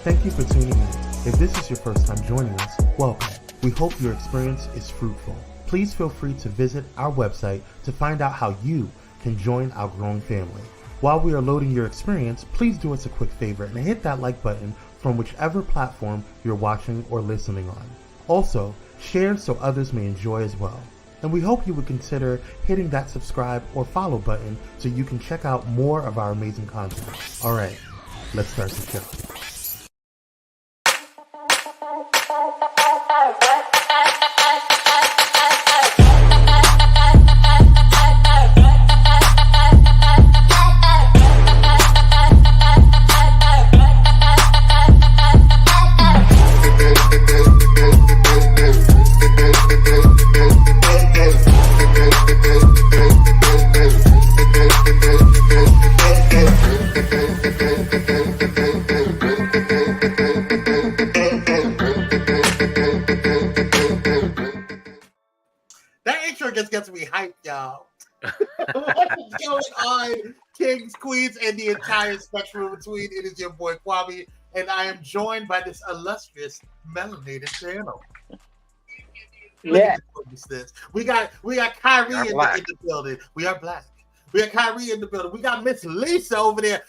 Thank you for tuning in. If this is your first time joining us, welcome. We hope your experience is fruitful. Please feel free to visit our website to find out how you can join our growing family. While we are loading your experience, please do us a quick favor and hit that like button from whichever platform you're watching or listening on. Also, share so others may enjoy as well. And we hope you would consider hitting that subscribe or follow button so you can check out more of our amazing content. All right, let's start the show. Just gets me hyped, y'all. What's going on, kings, queens, and the entire spectrum between? It is your boy Kwame, and I am joined by this illustrious melanated channel. Yeah, we got Kyrie in the building. We are black. We got Kyrie in the building. We got Miss Lisa over there,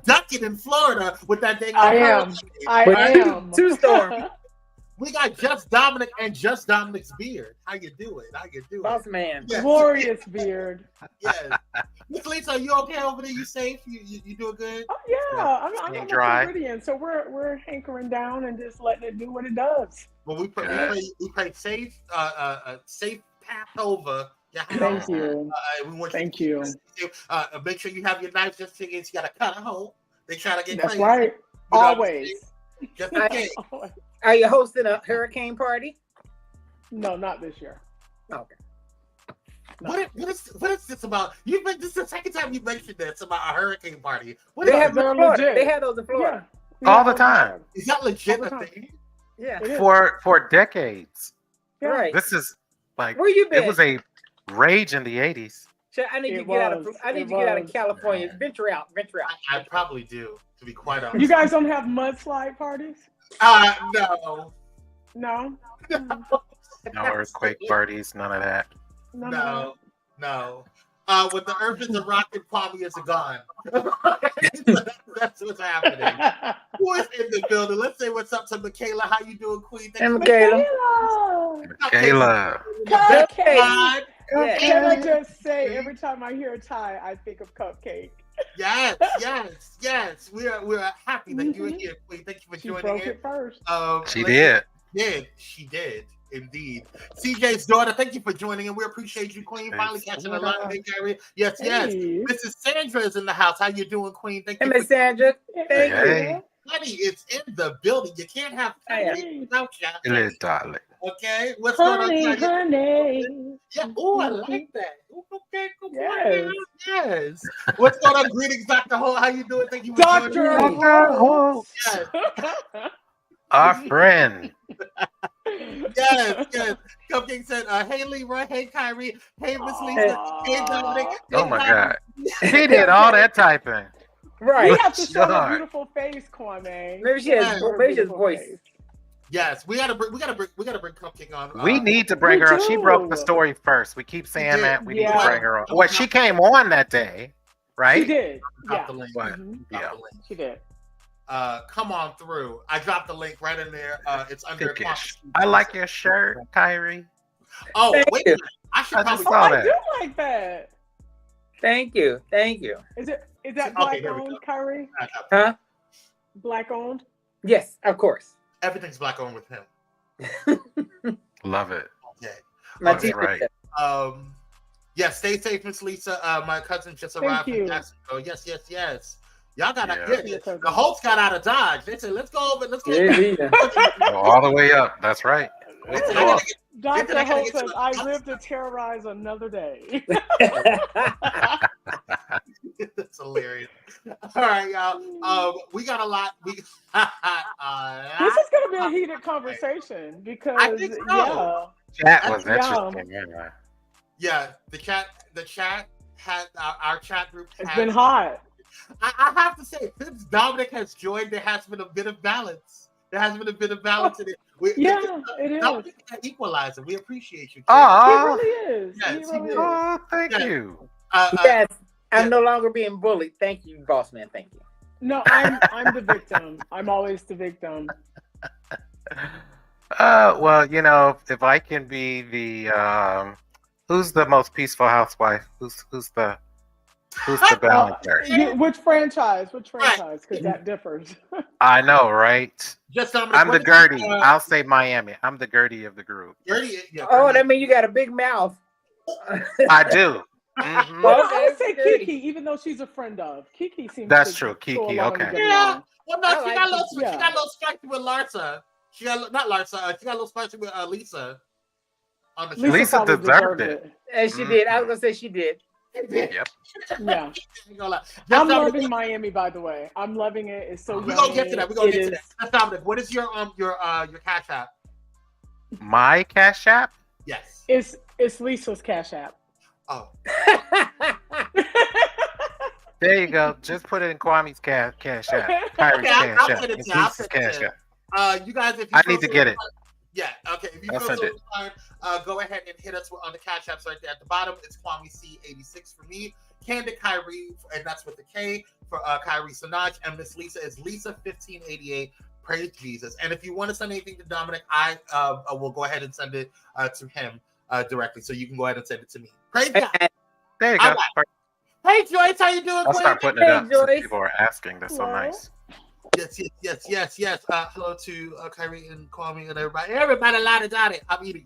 ducking in Florida with that thing. I am. Two-storm. We got Just Dominic and Just Dominic's beard. How you doing? Boss man. Yes. Glorious beard. Yes. Miss Lisa, are you okay over there? You safe? You doing good? Oh yeah, I'm dry. a Floridian, so we're hankering down and just letting it do what it does. Well, we pray safe path over. Thank you. Thank you. Make sure you have your knife just in case you got to cut a hole. They try to get That's crazy. right. Always. Just in case. Are you hosting a hurricane party? No, not this year. Okay. No. What is this about? This is the second time you mentioned this about a hurricane party. They have those in Florida. Yeah. All the time. Is that legit a thing? Yeah. For decades. Yeah. Right. This is like where you been? It was a rage in the 80s. I need you to get out of California. Venture out. I probably do, to be quite honest. You guys don't have mudslide parties? No. No. No earthquake parties, none of that. No. When the earth is a rocket, Kwame is a gone. That's what's happening. Who is in the building? Let's say what's up to Michaela. How you doing, Queen? Michaela. Cupcake. Can I just say, every time I hear Ty, I think of Cupcake. Yes. We're happy that you're here, Queen. Thank you for joining broke in. it first. She did. She did. Indeed. CJ's daughter, thank you for joining, and we appreciate you, Queen. Finally catching a lot of it, Gary. Yes. Mrs. Sandra is in the house. How you doing, Queen? Thank you. Miss Sandra. Thank you. Honey is in the building. You can't have honey without you. It is, darling. Okay. What's going on? Honey. Yeah. Oh, I like that. Okay. Yes. Yes. What's going on? Greetings, Dr. Holt. How you doing? Thank you for Dr. joining me. Holt. Yes. Our friend. Yes. Cupcake said, hey Leroy, hey Kyrie, hey Miss Lisa, hey Dominic. Oh my God. He did all that typing. Right. We have to show her beautiful face, Kwame. Maybe she has voice. Yes, we gotta bring Cupcake on. We need to bring her on. She broke the story first. We keep saying that. We need to bring her on. Well, she came on that day, right? She did. Yeah. Yeah. She did. Come on through. I dropped the link right in there. It's under. I like your shirt, Kyrie. Oh, wait! I should probably. I do like that. Thank you. Is that black owned, Kyrie? Huh? Black owned? Yes, of course. Everything's black owned with him. Love it. Okay. That's right. Yeah, stay safe, Miss Lisa. My cousin just arrived from Jacksonville. Yes. Y'all got the Holtz got out of Dodge. They said, let's go over. Let's go. All the way up. That's right. Dr. Holt says, I live to terrorize another day. That's hilarious. All right, y'all. We got a lot. This is going to be a heated conversation because, I think so. Chat was interesting. Yeah, the chat had our chat group. It's been hot. I have to say, since Dominic has joined, there has been a bit of balance. There has been a bit of balance in it. It is. Dominic is an equalizer. We appreciate you. He really is. Yes, he really is. Oh, thank you. Yes, I'm no longer being bullied. Thank you, boss man. Thank you. No, I'm the victim. I'm always the victim. Well, you know, if I can be the who's the most peaceful housewife? Who's the balancer? Which franchise? Because that differs. I know, right? I'm the Gertie. I'll say Miami. I'm the Gertie of the group. Gertie, Oh, that means you got a big mouth. I do. Mm-hmm. Well, I would say Kiki, even though she's a friend of. Kiki seems That's true. Kiki, okay. Yeah. Well, no, she got a little spicy with Larsa. She got not Larsa. She got a little spicy with Lisa. On the show. Lisa deserved it. And she did. I was gonna say she did. Yep. Yeah. I'm loving Miami, by the way. I'm loving it. It's so. We're gonna get to that. We're gonna get to that. That's Dominic. What is your Cash App? My Cash App? Yes. It's Lisa's Cash App. Oh. There you go. Just put it in Kwame's Cash App. Kyrie's Cash App. It's Lisa's Cash App. You guys, if you I need to get it. Yeah, okay. If you feel so inclined, go ahead and hit us on the Cash Apps right there at the bottom. It's Kwame C86 for me, Candid Kyrie, and that's with the K for Kyrie Sanaj, and Miss Lisa is Lisa1588. Praise Jesus. And if you want to send anything to Dominic, I will go ahead and send it to him directly. So you can go ahead and send it to me. Praise God. There you go. Right. Hey Joyce, how you doing? I'll start putting it up. So people are asking. That's so nice. Yes. Hello to Kyrie and Kwame and everybody. Everybody,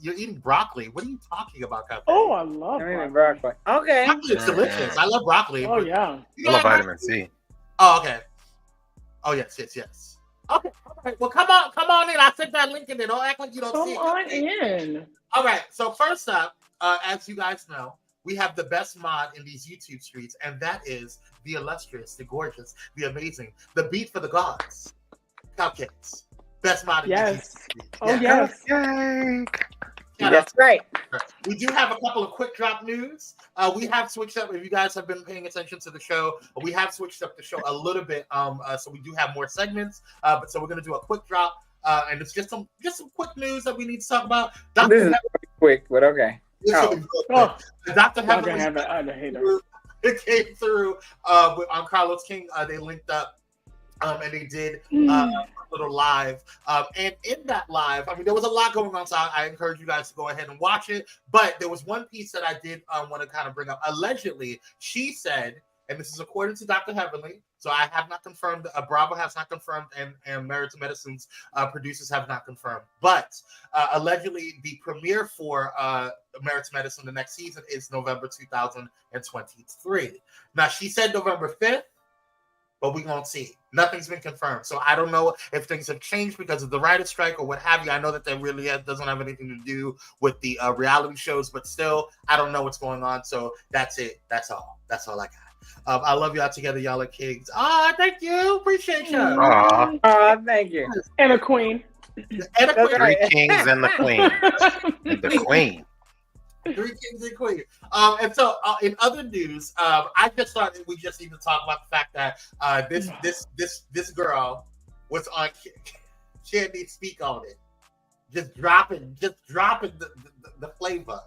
you're eating broccoli. What are you talking about, Kyrie? Oh, I love broccoli. Okay. Broccoli is delicious. I love broccoli. Oh, yeah. I love vitamin C. Oh, okay. Oh, yes. Okay. All right. Well, come on in. I sent that link in there. Don't act like you don't see it. Come on in. All right. So first up, as you guys know, we have the best mod in these YouTube streets, and that is the illustrious, the gorgeous, the amazing, the beat for the gods, Cupcakes. Best mod in these YouTube streets. Oh, yes. Yay. That's right. We do have a couple of quick drop news. We have switched up. If you guys have been paying attention to the show, we have switched up the show a little bit. So we do have more segments. But so we're gonna do a quick drop, and it's just some quick news that we need to talk about. This is quick, but okay. Dr. Heather, it came through on Carlos King. They linked up. And they did a little live. And in that live, I mean, there was a lot going on, so I encourage you guys to go ahead and watch it. But there was one piece that I did want to kind of bring up. Allegedly, she said, and this is according to Dr. Heavenly, so I have not confirmed, Bravo has not confirmed, and Merit Medicine's producers have not confirmed. But allegedly, the premiere for Merit Medicine the next season is November 2023. Now, she said November 5th. But we're going to see. Nothing's been confirmed. So I don't know if things have changed because of the writer's strike or what have you. I know that really doesn't have anything to do with the reality shows, but still, I don't know what's going on. So that's it. That's all I got. I love y'all together. Y'all are kings. Thank you. Appreciate you. Thank you. And a queen. And a queen. Three kings and the queen. And the queen. 3 kings and queen. And so in other news, I just thought we just need to talk about the fact that this girl was on Candy Speak on it, just dropping the flavor.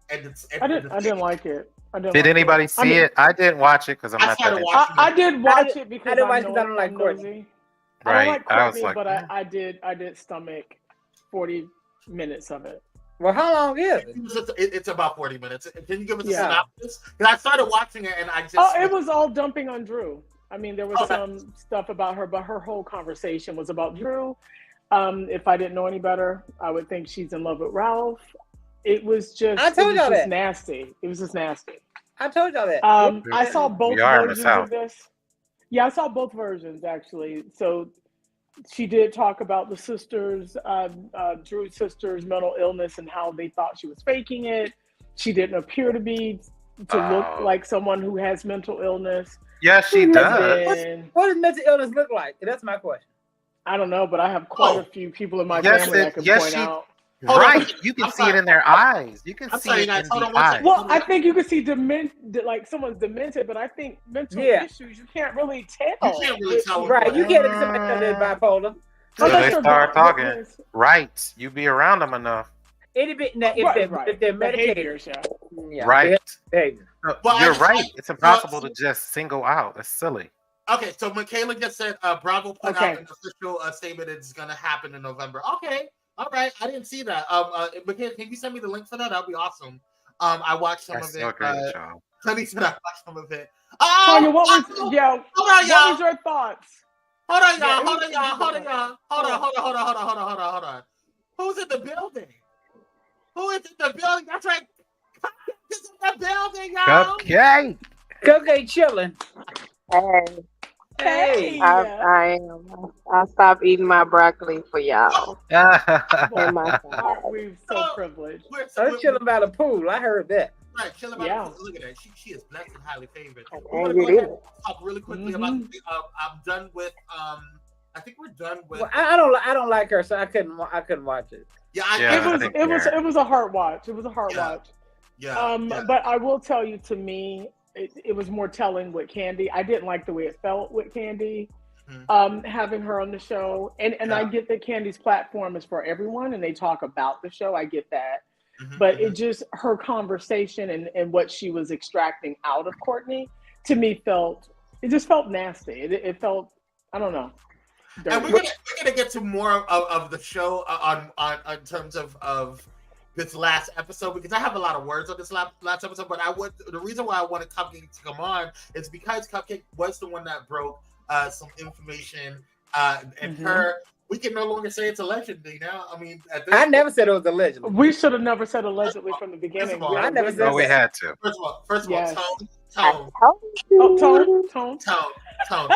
I didn't like it. Did anybody see it? I didn't watch it because I'm not that. I did watch it because I don't like Courtney. Right. I was like, but I did stomach 40 minutes of it. Well, how long is it? It's about 40 minutes. Can you give us a synopsis? Because I started watching it and I just... it was all dumping on Drew. I mean, there was some stuff about her, but her whole conversation was about Drew. If I didn't know any better, I would think she's in love with Ralph. It was just... I told y'all that. Nasty. It was just nasty. I told y'all that. I saw both versions of this. Yeah, I saw both versions, actually. So... She did talk about the sisters, Drew's sister's mental illness and how they thought she was faking it. She didn't appear to look like someone who has mental illness. Yeah, she does. What does mental illness look like? That's my question. I don't know, but I have quite a few people in my family I can point out. Right, you can see it in their eyes. You can see it in the eyes. Well, I think you can see like someone's demented, but I think mental issues you can't really tell. You can't really tell. Right, you can't tell they're bipolar. So they start talking. Right, you be around them enough. If they're medicated, right. Well, you're right. It's impossible to just single out. That's silly. Okay, so Michaela just said Bravo put out an official statement it's going to happen in November. Okay, all right. I didn't see that. Michaela, can you send me the link for that? That'd be awesome. I watched some of it. Honey said I watched some of it. Tanya, what was your thoughts? Hold on. Who's in the building? Who is in the building? That's right. Cupcake's in the building, y'all. Cupcake chilling. Hey. I am. I stopped eating my broccoli for y'all. We're so privileged. I'm chilling by the pool. I heard that. Right, chilling by the pool. Look at that. She is blessed and highly favored. We're gonna go ahead and talk really quickly about. I'm done with. I think we're done with. Well, I don't like her, so I couldn't watch it. It was a hard watch. It was a hard watch. But I will tell you, to me, it was more telling with Candy. I didn't like the way it felt with Candy, having her on the show. And I get that Candy's platform is for everyone, and they talk about the show. I get that. But it just, her conversation and what she was extracting out of Courtney, to me, felt nasty. It felt, I don't know. Dirty. And we're gonna get to more of the show on in terms of this last episode, because I have a lot of words on this last episode. But the reason why I wanted Cupcake to come on is because Cupcake was the one that broke some information, and we can no longer say it's allegedly now. I mean, I never said it was allegedly. We should have never said allegedly from the beginning. I never said. We had to. First of all, Tone.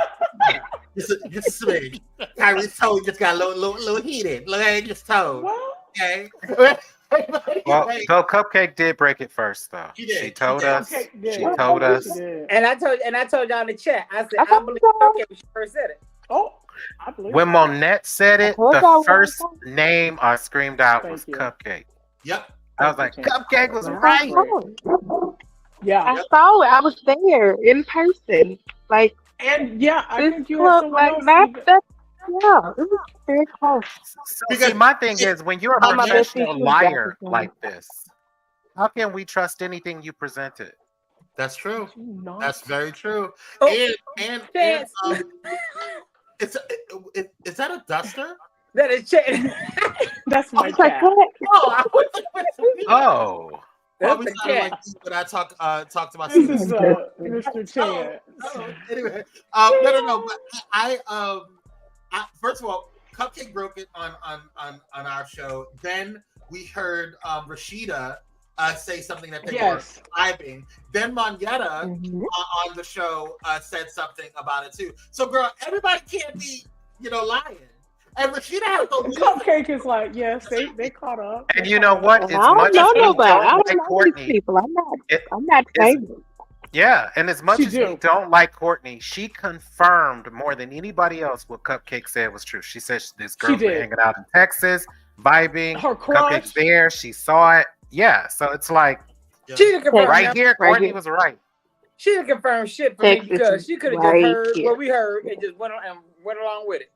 Just swing. Kyrie's tone just got a little heated. Look at just tone. Okay. Well, so Cupcake did break it first, though. She told us. And I told y'all in the chat. I said I believe Cupcake when she first said it. Oh, I believe. When Monette said it, the first name I screamed out was Cupcake. Yep. I was like, Cupcake was right. Yeah, I saw it. I was there in person. Like, and I think you look like that. Yeah, it was very close. See, my thing is, when you're a professional liar like this, how can we trust anything you presented? That's true. That's very true. Oh, and is that a duster? That is That's my cat. Oh. Probably sounded like when I talked about this is Mr. Chan. Anyway, no. But I first of all, Cupcake broke it on our show. Then we heard Rashida say something that they were vibing. Then Monyetta on the show said something about it too. So, girl, everybody can't be lying. And Rashida has no Cupcake is like, yes, they caught up. And you know what? It's I don't know nobody. I don't like know Courtney. these people. I'm not famous. Yeah, and as much as we don't like Courtney, she confirmed more than anybody else what Cupcake said was true. She said this girl's been hanging out in Texas, vibing. Her crush. Cupcake's there. She saw it. Yeah, so it's like right here, Courtney was right. She didn't confirm shit for me because she could have just heard what we heard and just went along with it.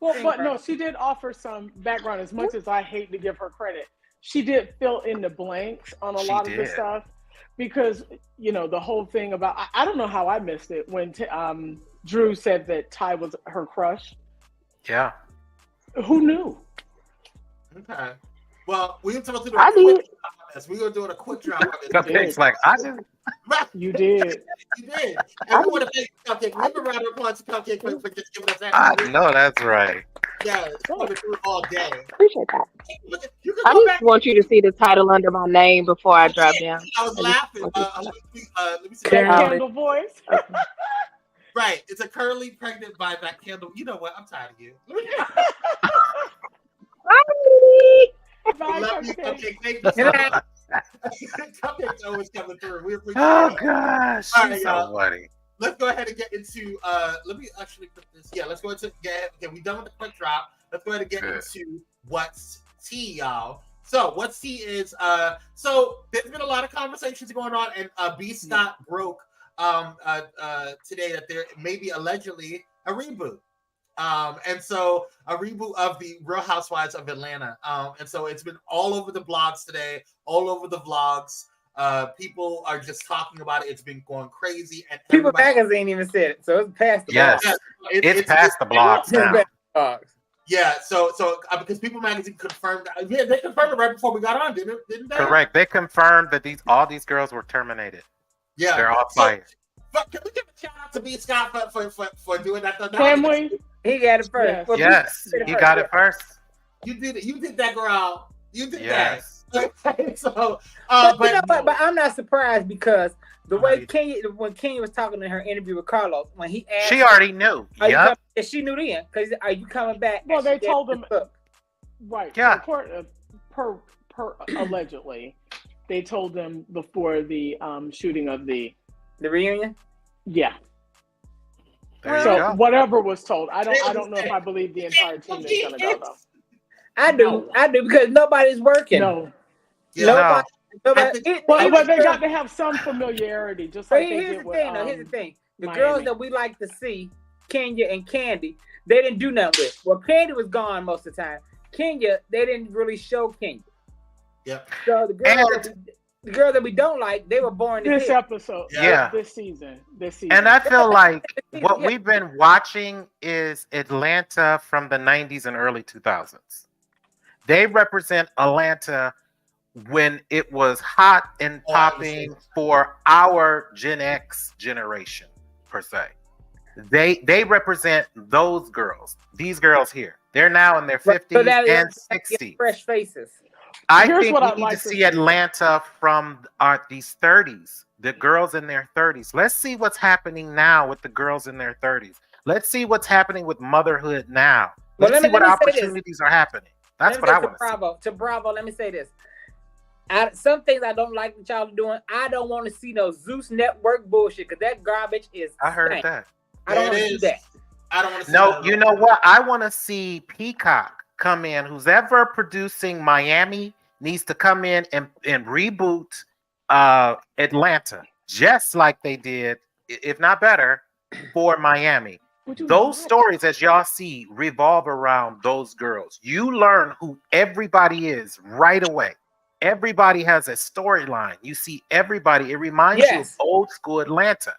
Well, but no, she did offer some background. As much as I hate to give her credit, she did fill in the blanks on a lot of the stuff, because the whole thing about I don't know how I missed it when Drew said that Ty was her crush. Yeah. Who knew? Okay. Well, we're supposed to do we're gonna do a quick drop. Cupcake's like, I did. You did. You did. And we want to thank Cupcake. Give a round of applause to Cupcake for just giving us that. I know that's right. Yeah, it's coming through all day. Appreciate that. I just want you to see the title under my name before I drop down. I was laughing. Let me see. Candle voice. Right. It's a curly pregnant by that candle. You know what? I'm tired of you. I love you, Cupcake. Thank you so much. Cupcake's always coming through. We appreciate it. Gosh. All right, so funny. Let's go ahead and get into let me actually put this. Yeah, let's go into okay, we're done with the quick drop. Let's go ahead and get into what's tea, y'all. So what's tea is so there's been a lot of conversations going on, and B Scott broke today that there may be allegedly a reboot. And so a reboot of the Real Housewives of Atlanta. And so it's been all over the blogs today, all over the vlogs. People are just talking about it. It's been going crazy. And People Magazine even said it, so it's past the blogs. Yes, it's past the blogs now. Yeah, so because People Magazine confirmed, yeah, they confirmed it right before we got on, didn't they? Correct. They confirmed that all these girls were terminated. Yeah, they're all fired. Can we give a shout out to B Scott for doing that? Can we? He got it first. Yes, he got it first. You did it. You did that, girl. You did that. So, but you know what? But I'm not surprised because the way when Kenya was talking in her interview with Carlos, when he asked, she already knew. Yeah, she knew then. Because are you coming back? Well, they told him. Right. Yeah. Per allegedly, they told them before the shooting of the reunion. Yeah. So whatever was told, I don't know if I believe the entire team is gonna go though. I do because nobody's working. No. Yeah. Nobody. But they got to have some familiarity, just like they did with. Here's the thing: the girls that we like to see, Kenya and Candy, they didn't do nothing with. Well, Candy was gone most of the time. Kenya, they didn't really show Kenya. Yep. So the girls that we don't like, they were born this episode. Yeah. This season. And I feel like what we've been watching is Atlanta from the 90s and early 2000s. They represent Atlanta when it was hot and popping for our Gen X generation, per se. They represent those girls. These girls here. They're now in their 50s and 60s. Fresh faces. I think we need to see Atlanta from these 30s, the girls in their 30s. Let's see what's happening now with the girls in their 30s. Let's see what's happening with motherhood now. Let's see what opportunities are happening. That's what I want to see. To Bravo, let me say this. Some things I don't like that y'all are doing. I don't want to see no Zeus Network bullshit because that garbage is. I heard that. I don't want to see that. I don't want to see that. You know what? I want to see Peacock come in. Who's ever producing Miami needs to come in and reboot Atlanta, just like they did, if not better, for Miami. Those stories, as y'all see, revolve around those girls. You learn who everybody is right away. Everybody has a storyline. You see everybody. It reminds you of old school Atlanta.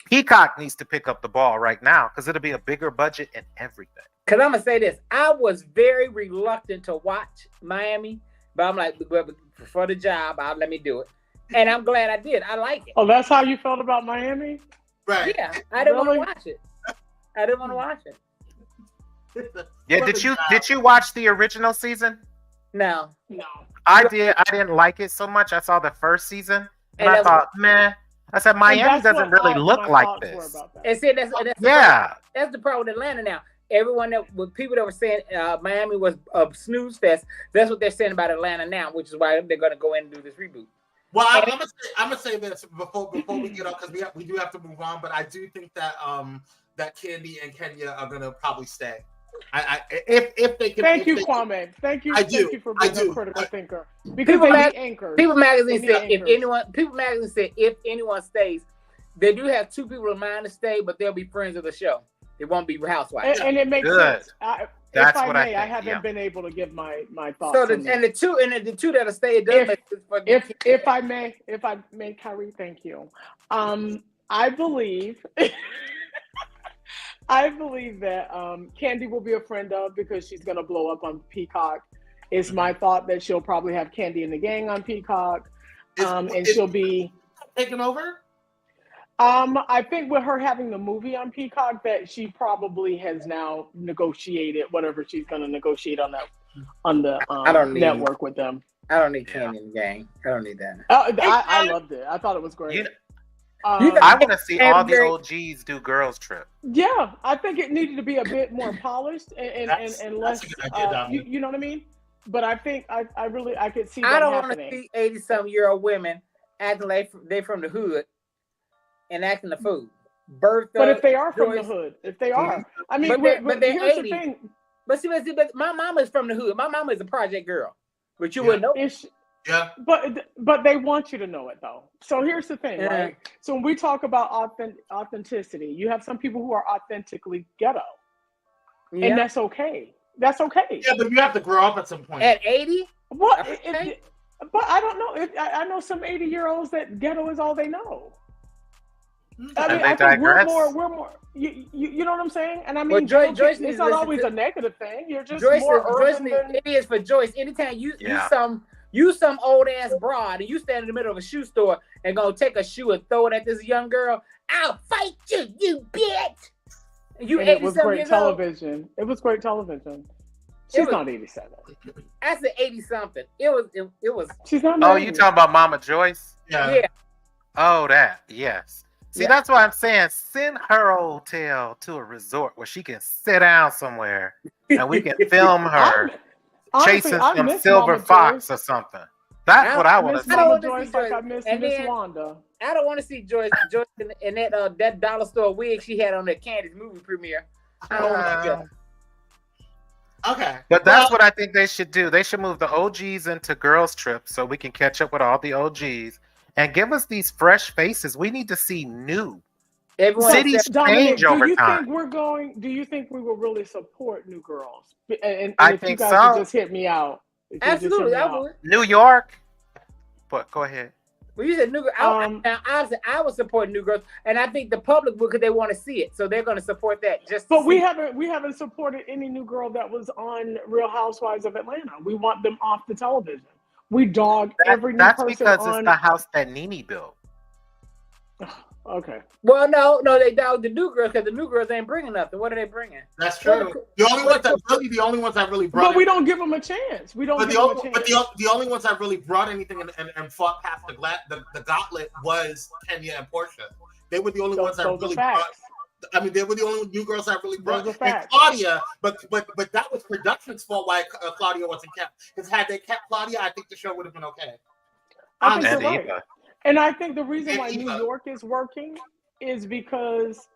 Peacock needs to pick up the ball right now because it'll be a bigger budget and everything. Because I'm going to say this. I was very reluctant to watch Miami, but I'm like, for the job, let me do it. And I'm glad I did. I like it. Oh, that's how you felt about Miami? Right. Yeah, I didn't want to watch it. I didn't want to watch it. Yeah, did you watch the original season? No. I did. I didn't like it so much. I saw the first season and I thought, man, I said Miami doesn't really look like this. And see, that's the problem with Atlanta now. Everyone people that were saying Miami was a snooze fest, that's what they're saying about Atlanta now, which is why they're going to go in and do this reboot. Well, I'm gonna say this before we get off because we do have to move on, but I do think that that Candy and Kenya are gonna probably stay. If they can. Thank you, Kwame. Thank you. Thank you for being a critical thinker. Because People they need anchors. People Magazine said if anyone stays, they do have two people in mind to stay, but they'll be friends of the show. It won't be housewives. And it makes sense. That's if what I think. I haven't been able to give my thoughts. So the two that'll stay. If I may, Kyrie, thank you. I believe. I believe that Candy will be a friend of because she's gonna blow up on Peacock. It's my thought that she'll probably have Candy and the Gang on Peacock, and she'll be taking over. I think with her having the movie on Peacock, that she probably has now negotiated whatever she's going to negotiate on the network with them. I don't need Candy in the Gang. I don't need that. I loved it. I thought it was great. I want to see all the OGs do girls trip. Yeah, I think it needed to be a bit more polished and less. You know what I mean? But I think I could see. I don't want to see 80-some-year-old women acting like they're from the hood. And acting the food. But if they are from the hood, I mean, but here's 80. The thing. But see, my mama is from the hood. My mama is a project girl, but you wouldn't know. Yeah. But they want you to know it though. So here's the thing, right? So when we talk about authenticity, you have some people who are authentically ghetto, and that's okay. That's okay. Yeah, but you have to grow up at some point. At 80? What? But I don't know. I know some 80-year-olds that ghetto is all they know. I mean, I think we're more. You know what I'm saying? And I mean, Joyce, it's not always a negative thing. You're just more urban than... It is for Joyce. Anytime you some old ass broad and you stand in the middle of a shoe store and go take a shoe and throw it at this young girl, I'll fight you, you bitch. It was great television. It was great television. She's not 87. I said 80 something. It was. She's not. Oh, you talking about Mama Joyce? Yeah. Oh, that yes. See, that's why I'm saying send her old tail to a resort where she can sit down somewhere and we can film her chasing some silver fox or something. That's what I want to see. I don't want to see Joyce like I miss Miss Wanda. I don't want to see Joyce in that dollar store wig she had on that Candy's movie premiere. I don't want to see that. Okay. But that's what I think they should do. They should move the OGs into girls' trips so we can catch up with all the OGs and give us these fresh faces. We need to see new. Cities change over time. Do you think we will really support New Girls? And I if think you guys so. could just hit me out. Absolutely, I would. New York. But go ahead. Well, you said New Girls. I would support New Girls, and I think the public would because they want to see it, so they're going to support that. But we haven't supported any new girl that was on Real Housewives of Atlanta. We want them off the television. We dog every new person on. That's because it's the house that Nene built. Okay. Well, no, they dog the new girls because the new girls ain't bringing nothing. What are they bringing? That's true. The only ones that really brought. But we don't give them a chance. We don't. But the only ones that really brought anything and fought past the gauntlet was Kenya and Portia. They were the only ones that really brought. I mean, they were the only new girls that really brought. And Claudia, but that was production's fault why Claudia wasn't kept. Because had they kept Claudia, I think the show would have been okay. I think you're right. And I think the reason why New York is working is because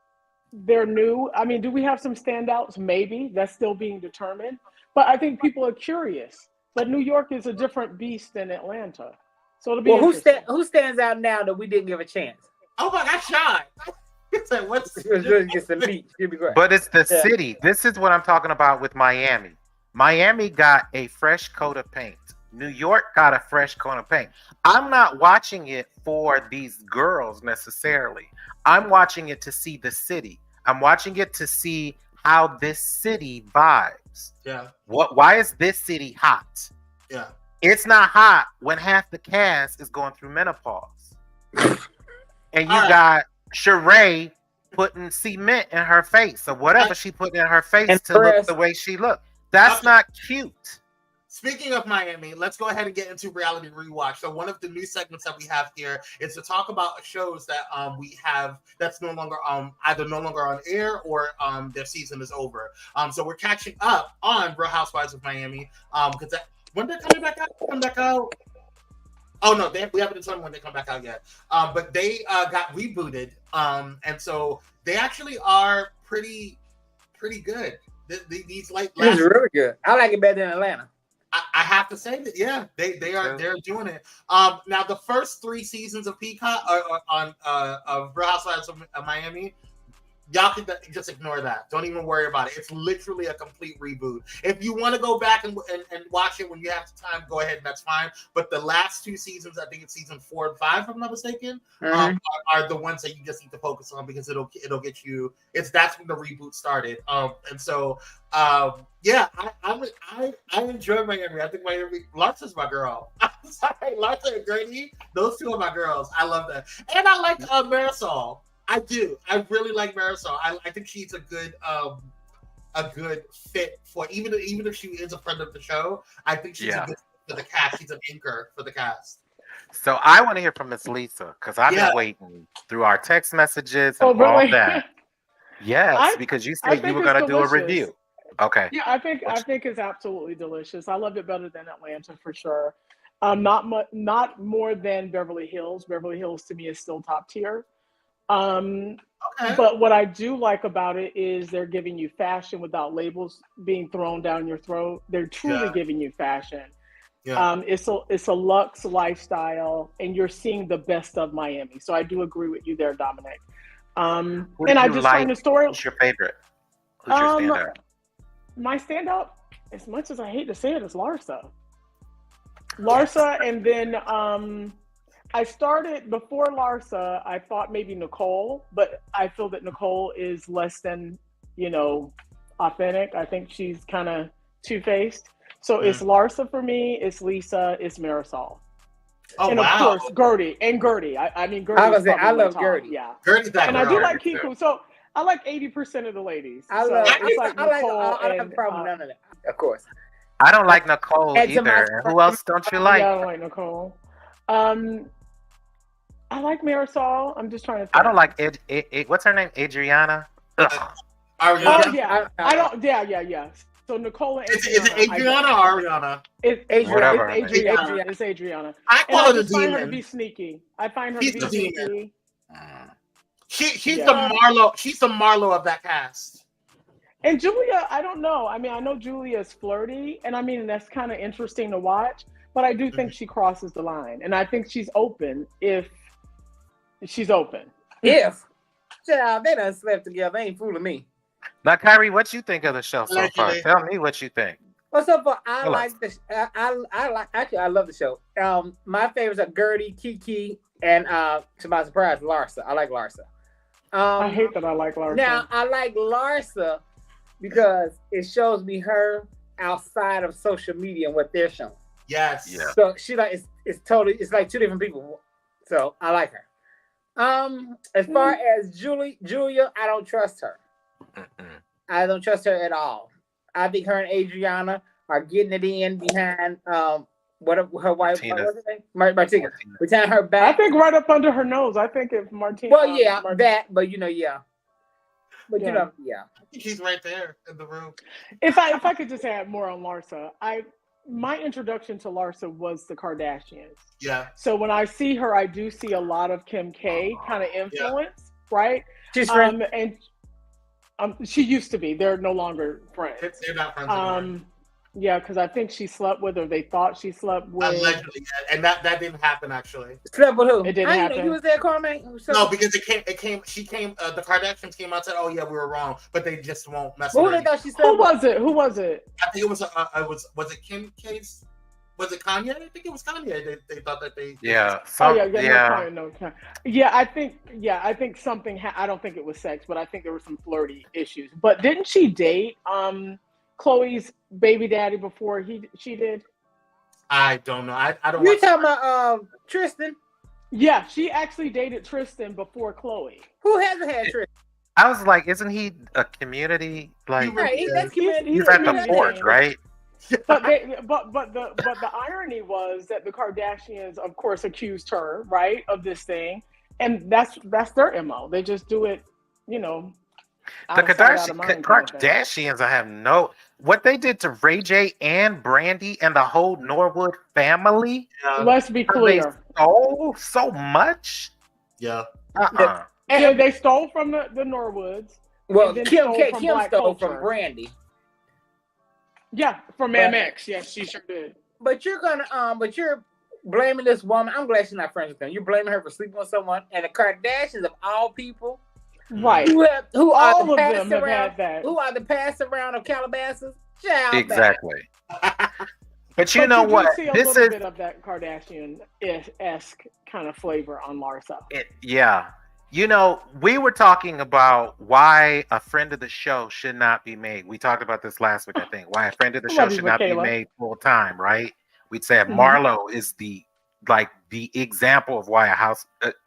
they're new. I mean, do we have some standouts? Maybe. That's still being determined. But I think people are curious. But New York is a different beast than Atlanta. So it'll be who stands out now that we didn't give a chance? Oh my gosh, Sean. But it's the city. This is what I'm talking about with Miami. Miami got a fresh coat of paint. New York got a fresh coat of paint. I'm not watching it for these girls necessarily. I'm watching it to see the city. I'm watching it to see how this city vibes. Yeah. Why is this city hot? Yeah. It's not hot when half the cast is going through menopause. And you got Sheree putting cement in her face or whatever she put in her face to look the way she looked. That's not cute. Speaking of Miami, let's go ahead and get into reality rewatch. So one of the new segments that we have here is to talk about shows that we have that's no longer either no longer on air or their season is over. So we're catching up on Real Housewives of Miami because when they're coming back out. Oh no, we haven't determined when they come back out yet. But they got rebooted, and so they actually are pretty good. These last it's really good. I like it better than Atlanta. I have to say that, yeah, they're doing it. Now the first 3 seasons of Peacock are on of Real Housewives of Miami. Y'all can just ignore that. Don't even worry about it. It's literally a complete reboot. If you want to go back and watch it when you have time, go ahead and that's fine. But the last 2 seasons, I think it's season 4 and 5, if I'm not mistaken, are the ones that you just need to focus on because it'll get you. That's when the reboot started. And so yeah, I enjoy Miami. I think Miami. Larsa's my girl. I'm sorry, Larsa and Grady. Those 2 are my girls. I love that, and I like Marisol. I do. I really like Marisol. I think she's a good fit for even if she is a friend of the show. I think she's a good fit for the cast. She's an anchor for the cast. So I want to hear from Miss Lisa because I've been waiting through our text messages and all that. Yes, because you said you were going to do a review. Okay. Yeah, I think it's absolutely delicious. I love it better than Atlanta for sure. Not more than Beverly Hills. Beverly Hills to me is still top tier. Okay. But what I do like about it is they're giving you fashion without labels being thrown down your throat. They're truly giving you fashion. Yeah. It's a luxe lifestyle, and you're seeing the best of Miami. So I do agree with you there, Dominic. And I just find the story. Who's your favorite? Who's your standout? My standout, as much as I hate to say it, is Larsa. Larsa, and then I started before Larsa. I thought maybe Nicole, but I feel that Nicole is less than, authentic. I think she's kind of two-faced. So it's Larsa for me. It's Lisa. It's Marisol. Oh, and of wow. course Gertie. I mean, Gertie. I love Gertie. Yeah, Gertie's that and girl. I do like Kiku. So I like 80% of the ladies. I so love. it's like Nicole I don't have a and, problem with none of that. Of course. I don't like Nicole And to my- either. Who else don't you like? Yeah, I don't like Nicole. I like Marisol. I'm just trying to think. I don't like what's her name? Adriana. Ugh. Oh yeah, I don't. Yeah. So Nicole and Is it Adriana or Ariana? It's Whatever. Adriana. It's Adriana. I And call I her the just find her to demon. be sneaky. I find her She's to be the demon. sneaky. She's Yeah. the Marlo. She's the Marlo of that cast. And Julia, I don't know. I mean, I know Julia is flirty, and I mean that's kind of interesting to watch. But I do think she crosses the line, and I think she's open if she's open. If. Child, they done slept together. Ain't fooling me. Now, Kyrie, what you think of the show so far? Allegedly. Tell me what you think. What's up? I Hello. like this. I love the show. My favorites are Gertie, Kiki, and to my surprise, Larsa. I like Larsa. I hate that I like Larsa. Now I like Larsa because it shows me her outside of social media and what they're showing. Yes. Yeah. So she like it's like two different people. So I like her. As far as Julia, I don't trust her. I don't trust her at all. I think her and Adriana are getting it in behind what her wife Martina. Behind her I back. think right up under her nose. I think if Martina. Well, yeah, that, but yeah. But Yeah. yeah. I think he's right there in the room. If I could just add more on Larsa, my introduction to Larsa was the Kardashians. Yeah. So when I see her, I do see a lot of Kim K kind of influence, right? She's friends. And she used to be. They're no longer friends. They're not friends anymore. Yeah, because I think she slept with, or they thought she slept with. Allegedly, yeah. And that didn't happen actually. Slept with who? It didn't happen. You was there, Carmen? No, because the Kardashians came out and said, "Oh yeah, we were wrong," but they just won't mess Who with they her. thought she slept with? Who was it? I think it was was it Kim K's? Was it Kanye? I think it was Kanye. They thought that they. Yeah. I think something. I don't think it was sex, but I think there were some flirty issues. But didn't she date Chloe's baby daddy before she did? I don't know. I don't. You talking about Tristan? Yeah, she actually dated Tristan before Chloe. Who hasn't had Tristan? I was like, isn't he a community? Like, Right, that's community. he's at the port, right? But the irony was that the Kardashians, of course, accused her, right, of this thing, and that's their MO. They just do it, The Kardashians. I have no. What they did to Ray J and Brandy and the whole Norwood family. Let's be clear. They stole so much. Yeah. And they stole from the Norwoods. Well, Kim stole from Brandy. Yeah, from MX. Yes, she sure did. But you're blaming this woman. I'm glad she's not friends with them. You're blaming her for sleeping with someone, and the Kardashians of all people, right? Who all of them have had that. Who are the pass around of Calabasas? Child exactly. But you know what? See a little bit of that Kardashian-esque kind of flavor on Larsa. Yeah. We were talking about why a friend of the show should not be made. We talked about this last week, I think. Why a friend of the show should not be made full time, right? We'd say Marlo is the example of why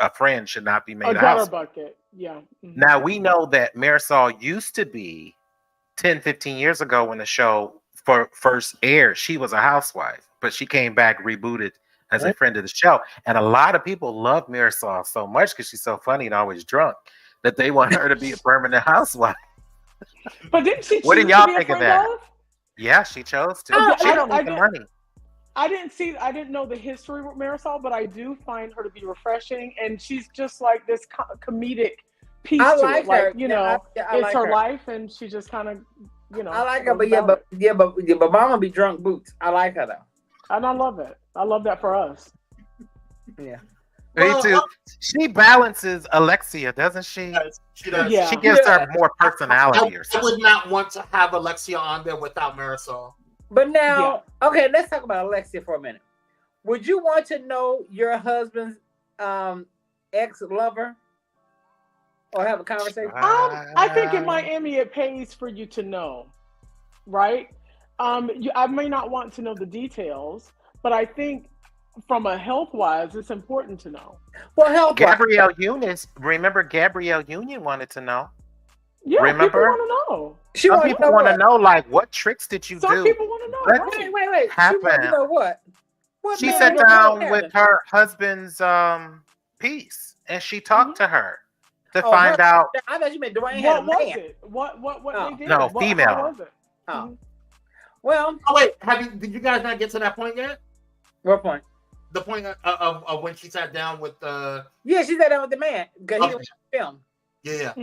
a friend should not be made a house bucket. Yeah. Mm-hmm. Now we know that Marisol used to be 10, 15 years ago when the show first aired. She was a housewife, but she came back rebooted as a friend of the show. And a lot of people love Marisol so much because she's so funny and always drunk that they want her to be a permanent housewife. But didn't she? What do y'all think of that? Yeah, she chose to. She don't need the money. I didn't know the history with Marisol, but I do find her to be refreshing, and she's just like this comedic piece I to like it. Like, her. you Yeah, know, I it's like her her. life, and she just kind of, you know. I like her, goes but about it. but Mama be drunk boots. I like her though. And I love it. I love that for us. Yeah. Me Well, too. She balances Alexia, doesn't she? she does. Yeah. She gives Yeah. her more personality or I something. would not want to have Alexia on there without Marisol. But now, okay, let's talk about Alexia for a minute. Would you want to know your husband's ex-lover or have a conversation? I think in Miami it pays for you to know, right? I may not want to know the details, but I think from a health-wise, it's important to know. Well, health. Gabrielle Union wanted to know. Yeah, Remember? people want to know. Some people want to know, like, what tricks did you Some do? people want to know. What Right. Wait. She happened? want to know what? She sat down with her husband's piece, and she talked to her to find out. I thought you meant Dwayne What had a was man. it? What they did? No, female. How was it? Oh. Well, Oh wait, did you guys not get to that point yet? what point? The point of when she sat down with the Yeah, she sat down with the man because he was film. yeah.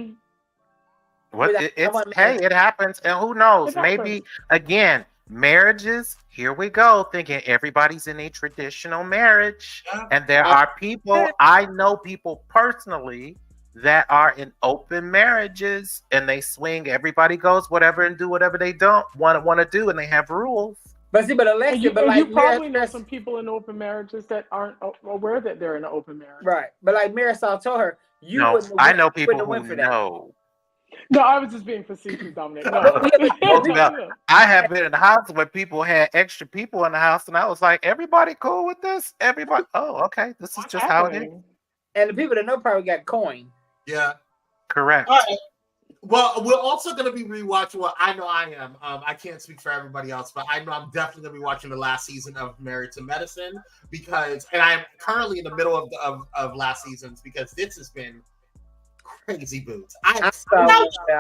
What it happens, and who knows? It happens. Maybe again, marriages. Here we go, thinking everybody's in a traditional marriage, and there are people. I know people personally that are in open marriages, and they swing. Everybody goes whatever and do whatever they don't want to do, and they have rules. But see, but Alexia, you probably know some people in open marriages that aren't aware that they're in an open marriage. Right. But like Marisol told her, I know people who know. No, I was just being facetious, Dominic. No. I have been in the house where people had extra people in the house, and I was like, everybody cool with this? Everybody, oh, okay. This is just how it is. And the people that know probably got coin. Yeah. Correct. All right. Well, we're also going to be rewatching. Well, I know I am. I can't speak for everybody else, but I know I'm definitely going to be watching the last season of Married to Medicine and I'm currently in the middle of last season's because this has been crazy boots.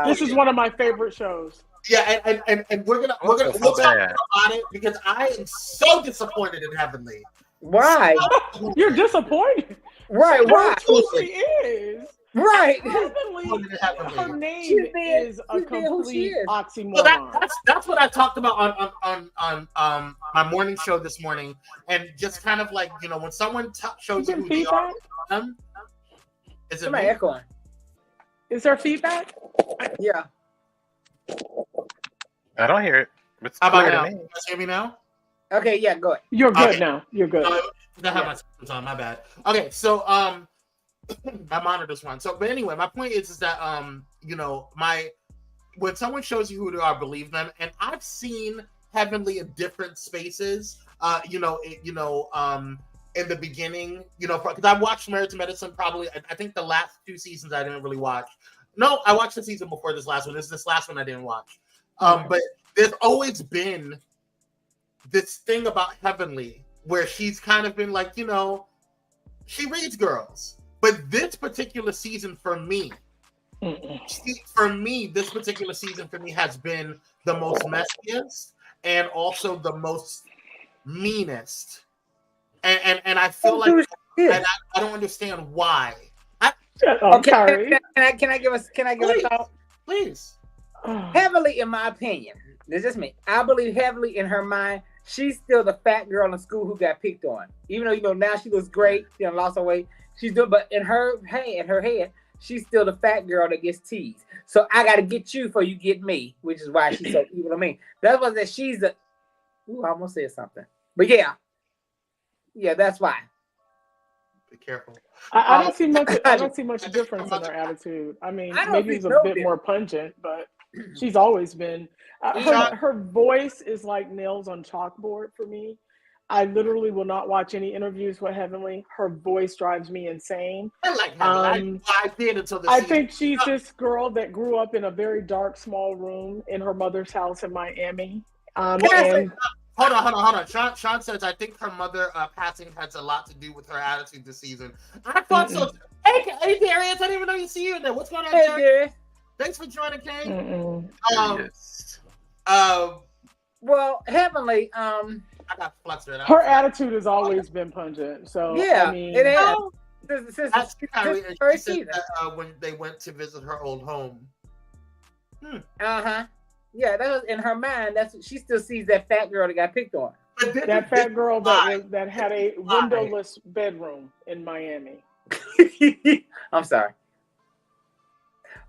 This is one of my favorite shows. Yeah, and we'll talk about it because I am so disappointed in Heavenly. Why? You're disappointed. Right, why? Who she is. Right. Heavenly, her name is a complete oxymoron. So that's what I talked about on my morning show this morning, and just kind of like, you know, when someone shows you who they are, is it echoing? Is there feedback? Yeah. I don't hear it. It's How about clear now? to me. You guys hear me now? Okay, yeah, go ahead. You're good now. You're good. I have my systems on. My bad. Okay, so my monitor's one. So, but anyway, my point is that you know, when someone shows you who they are, believe them. And I've seen Heavenly in different spaces. In the beginning, you know, because I watched Married to Medicine probably. I think the last 2 seasons I didn't really watch. No, I watched the season before this last one. This last one I didn't watch. But there's always been this thing about Heavenly where she's kind of been like, you know, she reads girls. But this particular season for me, this particular season for me has been the most messiest and also the most meanest. And I feel like I don't understand why. Can I give a thought? Please. Heavily, in my opinion, this is just me. I believe heavily in her mind, she's still the fat girl in school who got picked on. Even though, you know, now she looks great, you know, lost her weight. She's doing, but in her head, she's still the fat girl that gets teased. So I got to get you before you get me, which is why she's so evil to me. That's why that she's a. Ooh, I almost said something, but yeah, that's why. Be careful. I don't see much. I don't see much difference in her attitude. I mean, maybe it's a bit more pungent, but she's always been. Her voice is like nails on chalkboard for me. I literally will not watch any interviews with Heavenly. Her voice drives me insane. I like Heavenly. I did until I think she's this girl that grew up in a very dark, small room in her mother's house in Miami. And Hold on. Sean says, I think her mother passing has a lot to do with her attitude this season. I thought so. Hey, Darius, I didn't even know you see you in there. What's going on, Darius? Thanks for joining, Kane. Well, Heavenly, I got flustered. Her attitude has always been pungent. So yeah, I mean, it is. since Kyrie, and first she said season. that, when they went to visit her old home. Yeah, that was in her mind. That's what she still sees that fat girl that got picked on. That fat girl that had a windowless bedroom in Miami. I'm sorry,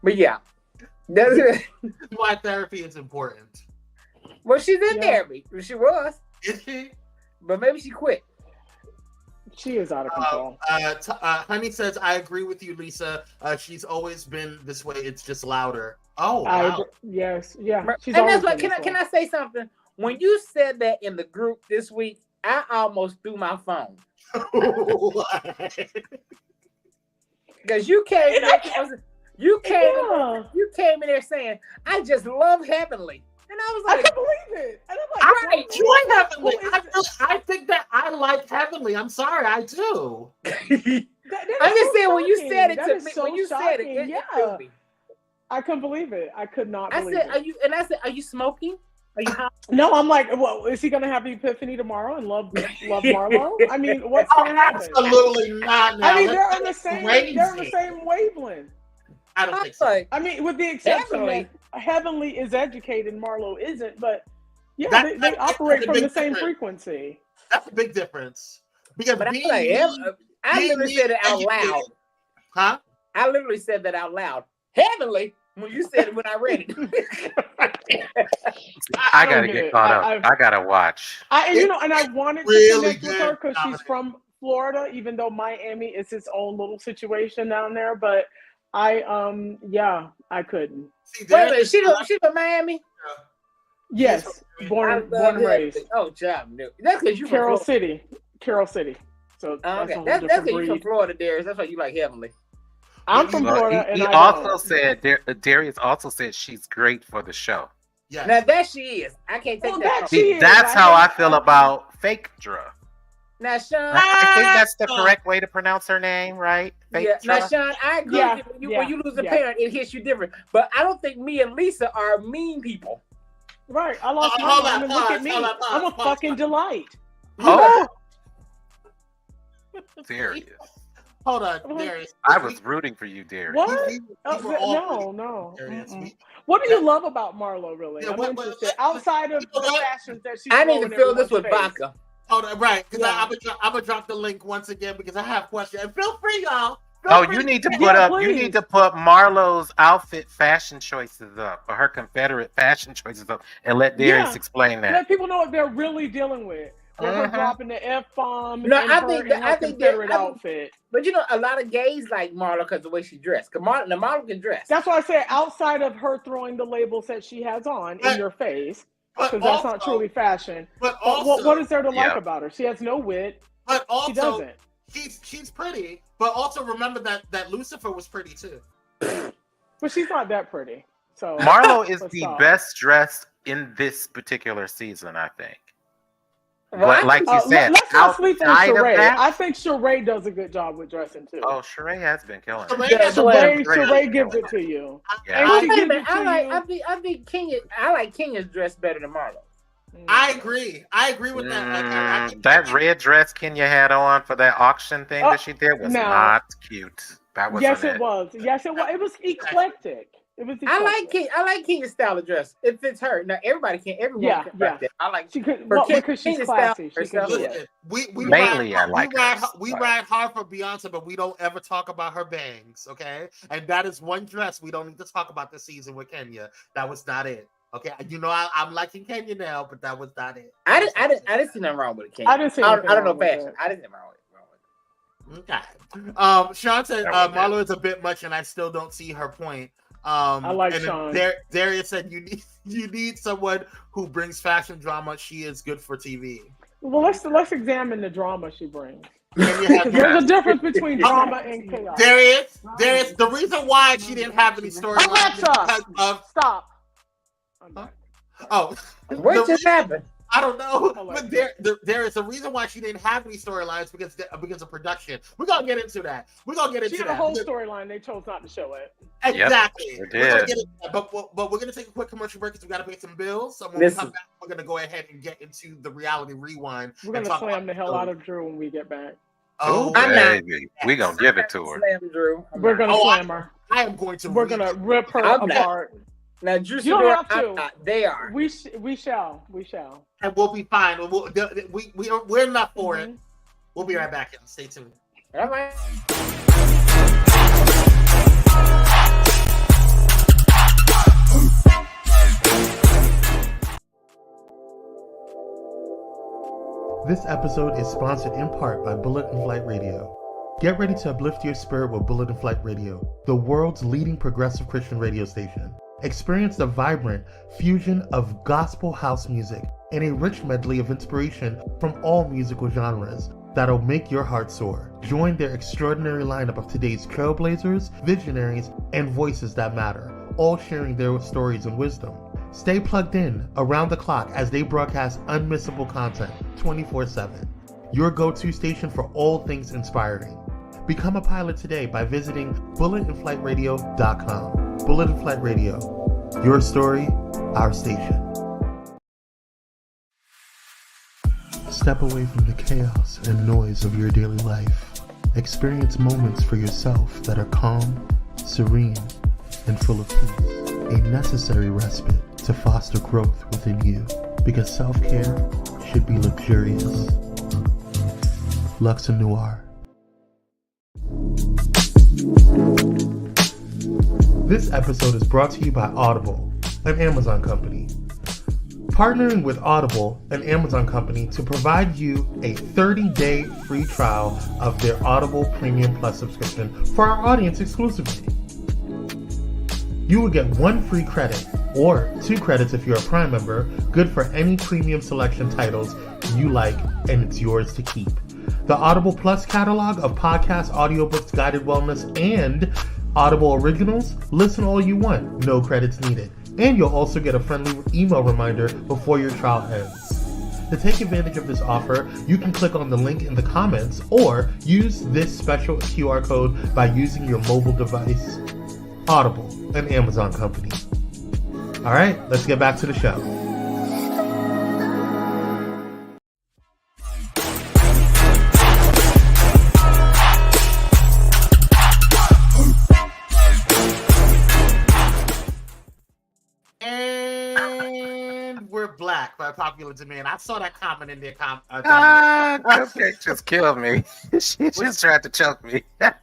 but yeah, that's why therapy is important. Well, she's in therapy. She was. Is she? But maybe she quit. She is out of control. Honey says, I agree with you, Lisa. She's always been this way. It's just louder. Oh, wow. Yes. Yeah. And that's what, can I say something? When you said that in the group this week, I almost threw my phone. Because you came in there saying, I just love Heavenly. And I was like, I can't believe it. And I'm I like, enjoy Heavenly. I think that I like Heavenly. I'm sorry, I do. I'm just saying, when you said it to me, so when you said it, it threw me. I couldn't believe it. I could not believe it. I said, are you smoking? Are you high? No, I'm like, well, is he going to have the epiphany tomorrow and love Marlo? I mean, what's going to happen? Absolutely not. Now. I mean, they're on the same wavelength. I don't think so. I mean, with the exception that Heavenly is educated and Marlo isn't, but yeah, they operate from the same frequency. That's a big difference. Because I literally said it out loud. Huh? I literally said that out loud. Heavenly, when you said it when I read it. I gotta get caught up. I gotta watch. And I wanted to connect with her because she's from Florida, even though Miami is its own little situation down there. But I couldn't. Wait a minute, she's from Miami? Yes, born and raised. Oh, job. That's because you Carroll City. So that's because you're from Florida, Darius. That's why you like Heavenly. I'm from Florida, and Darius also said she's great for the show. Yeah. Now that she is, I can't take that. That's how I feel about Fake Dra. Now, Sean, I think that's the correct way to pronounce her name, right? Yeah. Now, Sean, I agree. When you lose a parent, it hits you different. But I don't think me and Lisa are mean people. Right. I lost my mom, and look at me. I'm a fucking delight. Oh. Serious. Hold on, Darius. I was rooting for you, Darius. What? No. What do you love about Marlo, really? I'm interested. Outside of the fashions that she's I need to fill this with vodka. Hold on, right? Because I'm gonna drop the link once again because I have questions. And feel free, y'all. You need to put You need to put Marlo's outfit fashion choices up, or her Confederate fashion choices up, and let Darius explain that. Let people know what they're really dealing with. Her dropping the F-bomb. No, I think Confederate outfit. But a lot of gays like Marlo because the way she dressed. Because Marlo can dress. That's why I say outside of her throwing the labels that she has on in your face, because that's not truly fashion. But also, what is there to like about her? She has no wit. But also, she doesn't. She's pretty. But also remember that Lucifer was pretty too. But she's not that pretty. So Marlo is the best dressed in this particular season, I think. But like you said, let's not sleep on Sheree. I think Sheree does a good job with dressing too. Oh, Sheree has been killing. Sheree gives it to you. Yeah. I think Kenya. I like Kenya's dress better than Marlo. I agree with that. That red dress Kenya had on for that auction thing that she did was not cute. That was it was. Yes, it was. It was eclectic. I like Kenya's style of dress. It fits her. Now everybody can. Everyone can like that. I like because she's classy. We ride hard for Beyonce, but we don't ever talk about her bangs. Okay, and that is one dress we don't need to talk about this season with Kenya. That was not it. Okay, I'm liking Kenya now, but that was not it. I didn't see nothing wrong with it, Kenya. I didn't see. I don't know fashion. I didn't see nothing wrong with it. Okay. Sean said Marlo is a bit much, and I still don't see her point. I like Sean. Darius said you need someone who brings fashion drama. She is good for TV. Well, let's examine the drama she brings. There's a difference between drama and chaos. Darius, the reason why she didn't have any storylines because of stop. Oh, what just happened? I don't know, but there is a reason why she didn't have any storylines because of production. We're gonna get into that. She had a whole storyline. They chose not to show it. Exactly. Yep, but we're gonna take a quick commercial break because we gotta pay some bills. So when we come back, we're gonna go ahead and get into the reality rewind. We're gonna slam the hell out of Drew when we get back. Oh, I'm not. baby. We gonna give it to her. Slam Drew. We're gonna slam her. I am going to. We're gonna rip her I'm not. apart. Now, Drew, You don't have to. I'm not. They are. We shall. And we'll be fine. We're not for it. We'll be right back. Stay tuned. All right. This episode is sponsored in part by Bullet and Flight Radio. Get ready to uplift your spirit with Bullet and Flight Radio, the world's leading progressive Christian radio station. Experience the vibrant fusion of gospel house music and a rich medley of inspiration from all musical genres that'll make your heart soar. Join their extraordinary lineup of today's trailblazers, visionaries, and voices that matter, all sharing their stories and wisdom. Stay plugged in around the clock as they broadcast unmissable content 24/7. Your go-to station for all things inspiring. Become a pilot today by visiting bulletandflightradio.com. Bullet and Flight Radio. Your story, our station. Step away from the chaos and noise of your daily life. Experience moments for yourself that are calm, serene, and full of peace. A necessary respite to foster growth within you, because self-care should be luxurious. Luxe Noir. This episode is brought to you by Audible, an Amazon company. Partnering with Audible, an Amazon company, to provide you a 30-day free trial of their Audible Premium Plus subscription for our audience exclusively. You will get 1 free credit, or 2 credits if you're a Prime member, good for any premium selection titles you like, and it's yours to keep. The Audible Plus catalog of podcasts, audiobooks, guided wellness, and Audible originals, listen all you want, no credits needed. And you'll also get a friendly email reminder before your trial ends. To take advantage of this offer, you can click on the link in the comments or use this special QR code by using your mobile device. Audible, an Amazon company. All right, let's get back to the show. And we're black by popular demand. I saw that comment in there. Cupcake just killed me. She just tried to choke me. That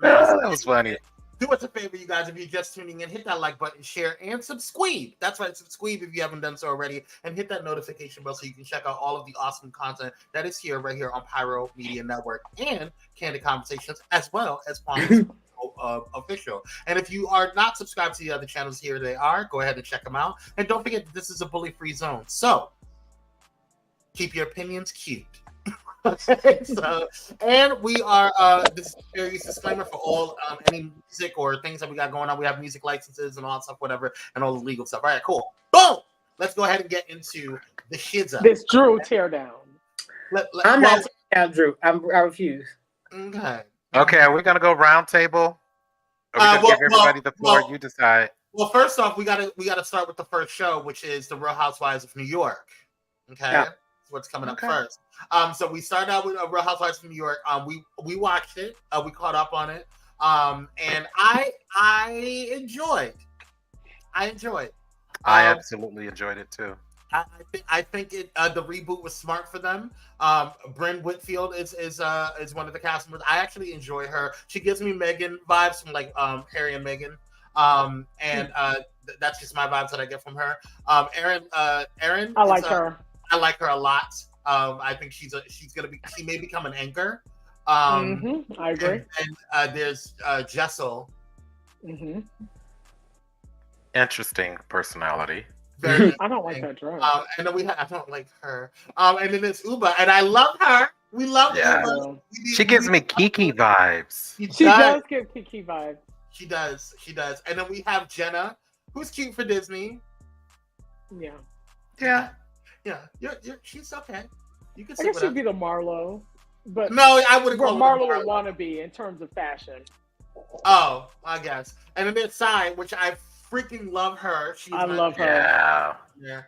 was funny. Do us a favor, you guys, if you're just tuning in, hit that like button, share, and subscribe. That's right, subscribe if you haven't done so already, and hit that notification bell so you can check out all of the awesome content that is here, right here on Pyro Media Network and Candid Conversations, as well as Palms Official. And if you are not subscribed to the other channels, here they are. Go ahead and check them out. And don't forget that this is a bully-free zone. So, keep your opinions cute. So, and we are this is a serious disclaimer for all any music or things that we got going on. We have music licenses and all that stuff, whatever, and all the legal stuff. All right, cool. Boom. Let's go ahead and get into the shizza. This Drew teardown. I'm not tearing down Drew. I refuse. Okay. Okay, we're gonna go round table. Or we gonna give everybody the floor. You decide. Well, first off, we gotta start with the first show, which is the Real Housewives of New York. Okay. Yeah. What's coming up first. So we started out with Real Housewives from New York. We watched it. We caught up on it. And I enjoyed. I absolutely enjoyed it too. I think the reboot was smart for them. Brynn Whitfield is one of the cast members. I actually enjoy her. She gives me Meghan vibes from like Harry and Meghan. That's just my vibes that I get from her. Erin. I like her. I like her a lot. I think she may become an anchor. I agree. And there's Jessel. Interesting personality. I don't like that dress. And then I don't like her. And then there's Uba, and I love her. We love Uba. She gives me Kiki vibes. She does give Kiki vibes. She does. And then we have Jenna, who's cute for Disney. Yeah. She's okay. You can. I guess she'd be the Marlo, but no, I wouldn't call Marlo would want to be in terms of fashion. Oh, I guess. And then there's Sai, which I freaking love her. I love her. Yeah.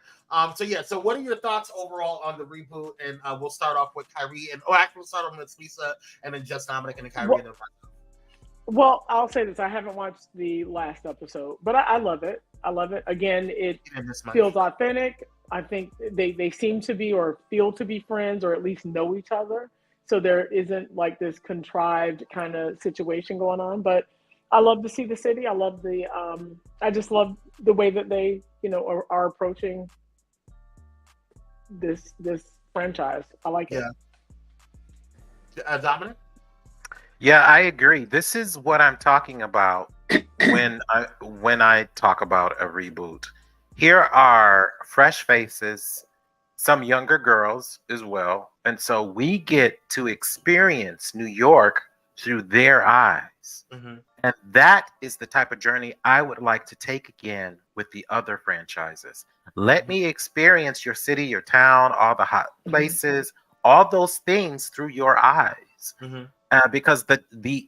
So what are your thoughts overall on the reboot? And we'll start off with Kyrie, actually we'll start off with Lisa, and then just Dominic, and then Kyrie. Well, I'll say this: I haven't watched the last episode, but I love it. I love it. Again, it feels authentic. I think they seem to be or feel to be friends, or at least know each other. So there isn't like this contrived kind of situation going on. But I love to see the city. I love I just love the way that they, are approaching this franchise. I like it. Yeah. Dominic? Yeah, I agree. This is what I'm talking about when I talk about a reboot. Here are fresh faces, some younger girls as well, and so we get to experience New York through their eyes. Mm-hmm. And that is the type of journey I would like to take again with the other franchises. Let me experience your city, your town, all the hot places, all those things through your eyes. Mm-hmm. Because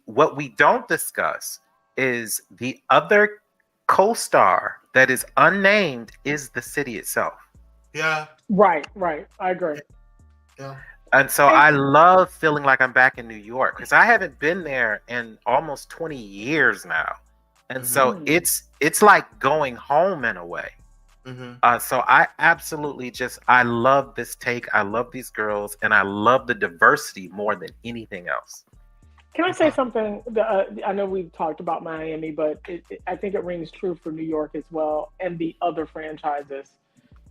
what we don't discuss is the other co-star that is unnamed is the city itself. Yeah. Right. I agree. Yeah. And so I love feeling like I'm back in New York because I haven't been there in almost 20 years now. And so it's like going home in a way. Mm-hmm. So I absolutely I love this take. I love these girls, and I love the diversity more than anything else. Can I say something? I know we've talked about Miami, but I think it rings true for New York as well and the other franchises.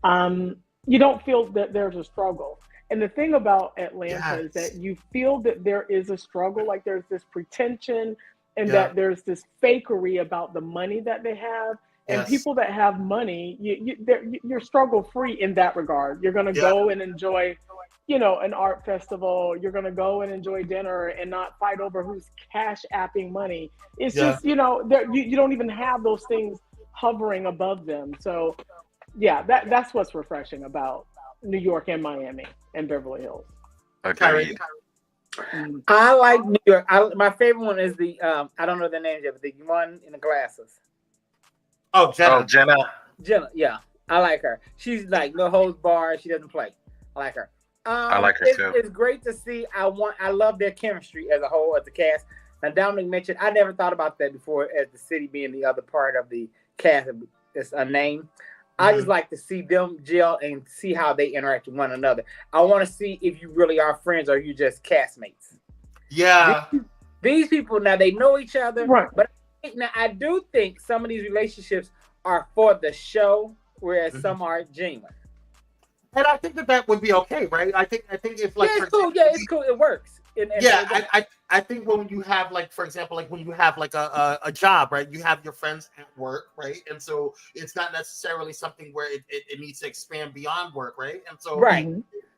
You don't feel that there's a struggle. And the thing about Atlanta is that you feel that there is a struggle, like there's this pretension and that there's this fakery about the money that they have. And people that have money, you're struggle free in that regard. You're going to go and enjoy, an art festival. You're going to go and enjoy dinner and not fight over who's cash apping money. It's just, you don't even have those things hovering above them. So, that's what's refreshing about New York and Miami and Beverly Hills. Agreed. I like New York. My favorite one is the I don't know the names yet, but the one in the glasses. Oh, Jenna. Jenna, yeah, I like her. She's like no holds barred. She doesn't play. I like her. I like her too. It's great to see. I love their chemistry as a whole, as the cast. Now, Dominic mentioned, I never thought about that before, as the city being the other part of the cast. It's a name. I just like to see them gel and see how they interact with one another. I want to see if you really are friends or you just castmates. Yeah. These people, now they know each other, right? But now I do think some of these relationships are for the show, whereas some are genuine. And I think that would be okay, right? I think it's like it's cool. Yeah, it's cool. It works. I think when you have, like, for example, like when you have like a job, right? You have your friends at work, right? And so it's not necessarily something where it needs to expand beyond work, right? And so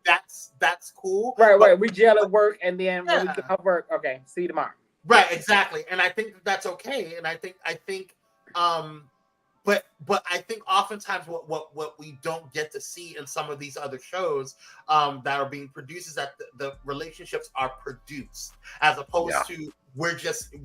that's cool. Right. We gel at work, and then when we get off work, okay, see you tomorrow. Right, exactly. And I think that's okay. And I think but I think oftentimes what we don't get to see in some of these other shows that are being produced is that the relationships are produced, as opposed to we're just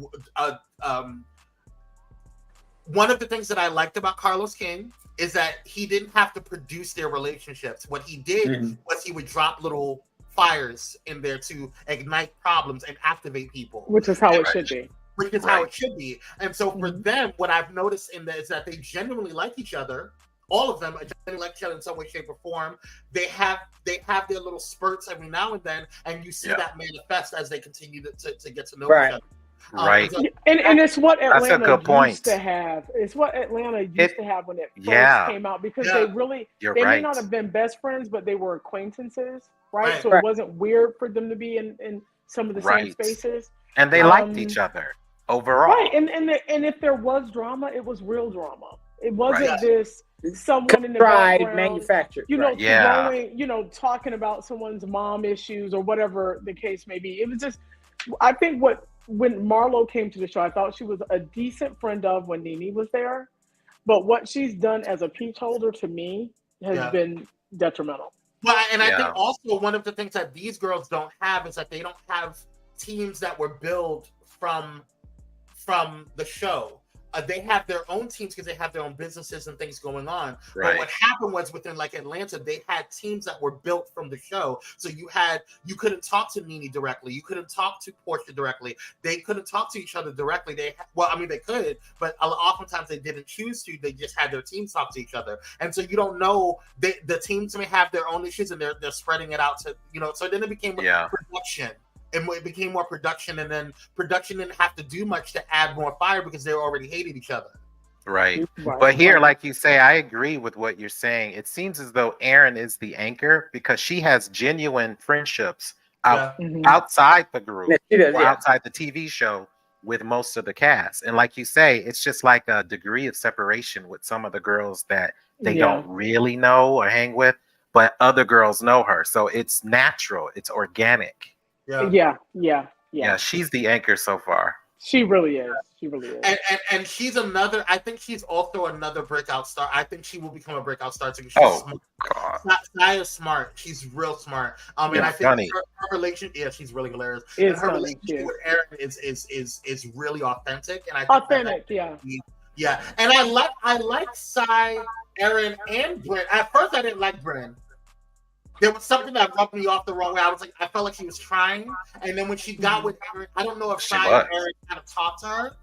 one of the things that I liked about Carlos King is that he didn't have to produce their relationships. What he did was he would drop little fires in there to ignite problems and activate people, which is how it should be. Which is how it should be. And so for them, what I've noticed in that is that they genuinely like each other. All of them genuinely like each other in some way, shape, or form. They have their little spurts every now and then, and you see that manifest as they continue to get to know each other. Right. And it's what Atlanta used to have. It's what Atlanta used to have when it first came out, because they may not have been best friends, but they were acquaintances, right? So it wasn't weird for them to be in some of the same spaces. And they liked each other overall. Right. And if there was drama, it was real drama. It wasn't this someone in the background manufactured. Throwing, talking about someone's mom issues or whatever the case may be. It was just, I think when Marlo came to the show, I thought she was a decent friend of when Nene was there. But what she's done as a peach holder to me has been detrimental. Well, and I think also one of the things that these girls don't have is that they don't have teams that were built from the show. they have their own teams because they have their own businesses and things going on. Right. But what happened was within like Atlanta, they had teams that were built from the show. So you couldn't talk to Nene directly. You couldn't talk to Portia directly. They couldn't talk to each other directly. They could, but oftentimes they didn't choose to. They just had their teams talk to each other. And so you don't know, the teams may have their own issues and they're spreading it out to, so then it became production. And it became more production, and then production didn't have to do much to add more fire because they already hated each other. Right. But here, like you say, I agree with what you're saying. It seems as though Erin is the anchor because she has genuine friendships outside the group, outside the TV show with most of the cast. And like you say, it's just like a degree of separation with some of the girls that they don't really know or hang with, but other girls know her. So it's natural. It's organic. Yeah. She's the anchor so far. She really is. And she's another. I think she's also another breakout star. I think she will become a breakout star too. She's smart. Sai is smart. She's real smart. And I think her relationship. Yeah, she's really hilarious. And her relationship with Erin is really authentic. And I think yeah. And I like Sai, Erin, and Brent. At first, I didn't like Brent. There was something that rubbed me off the wrong way. I felt like she was trying, and then when she got with Erin, I don't know if Sai and Erin kind of talked to her,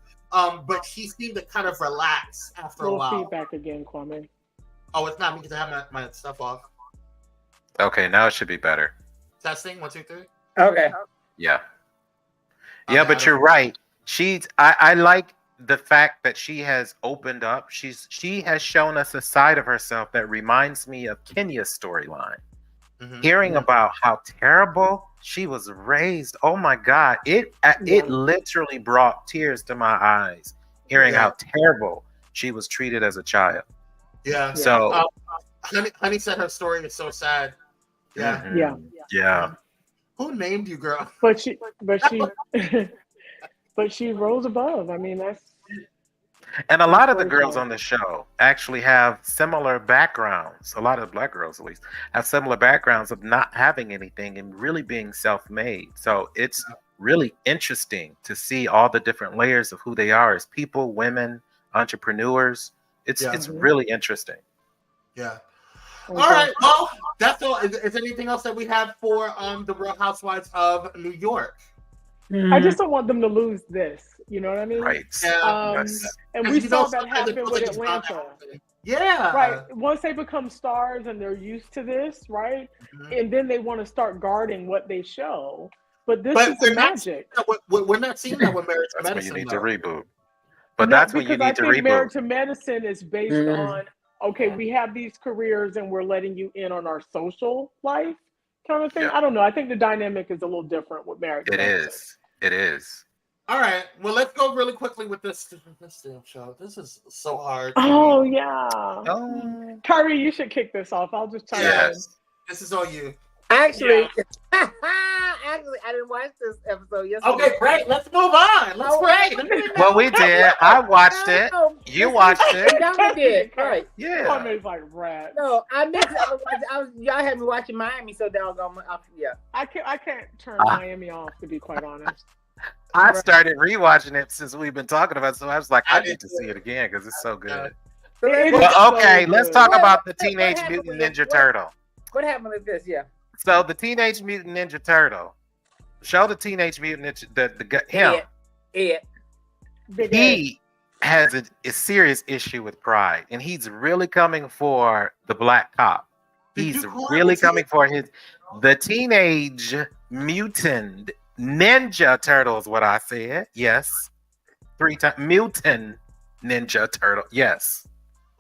but she seemed to kind of relax after a while. Feedback again, Kwame. Oh, it's not me because I have my stuff off. Okay, now it should be better. Testing 1, 2, 3. Okay. Yeah, but you're right. I like the fact that she has opened up. She has shown us a side of herself that reminds me of Kenya's storyline. Hearing about how terrible she was raised, oh my God, it literally brought tears to my eyes. Hearing how terrible she was treated as a child. Yeah. So, Honey said her story is so sad. Yeah. Yeah. Who named you, girl? But she rose above. I mean, that's. And a lot of the girls on the show actually have similar backgrounds. A lot of Black girls, at least, have similar backgrounds of not having anything and really being self-made. So it's really interesting to see all the different layers of who they are as people, women, entrepreneurs. It's really interesting. Yeah. All right. Well, that's all. Is there anything else that we have for the Real Housewives of New York? I just don't want them to lose this. You know what I mean? Right. And we saw that happen with Atlanta. Yeah. Right. Once they become stars and they're used to this, right? And then they want to start guarding what they show. But this is the magic. We're not seeing that with Married to Medicine. That's when you need to reboot. But that's when you need to reboot. Married to Medicine is based on, okay, we have these careers and we're letting you in on our social life kind of thing. I don't know. I think the dynamic is a little different with Married to Medicine. It is. All right. Well, let's go really quickly with this damn show. This is so hard. Oh, yeah. Kyrie, you should kick this off. I'll just chime in. This is all you. Actually, I didn't watch this episode yesterday. Okay, great. Let's move on. Let's pray. Well, we did. I watched it. You watched it. Y'all did. Right. Yeah. Kwame's like rat. No, I missed it. Y'all had me watching Miami, so doggone. Yeah. I can't turn Miami off, to be quite honest. I started rewatching it since we've been talking about it, so I was like, I need to see it again because it's so good. Well, okay, let's talk about the Teenage Mutant Ninja Turtle. What happened with this? Yeah. So the Teenage Mutant Ninja Turtle. Show the Teenage Mutant Ninja him. He has a serious issue with pride, and he's really coming for the black cop. He's really coming for the Teenage Mutant Ninja Turtle is what I said. Yes. 3 times. Mutant Ninja Turtle. Yes.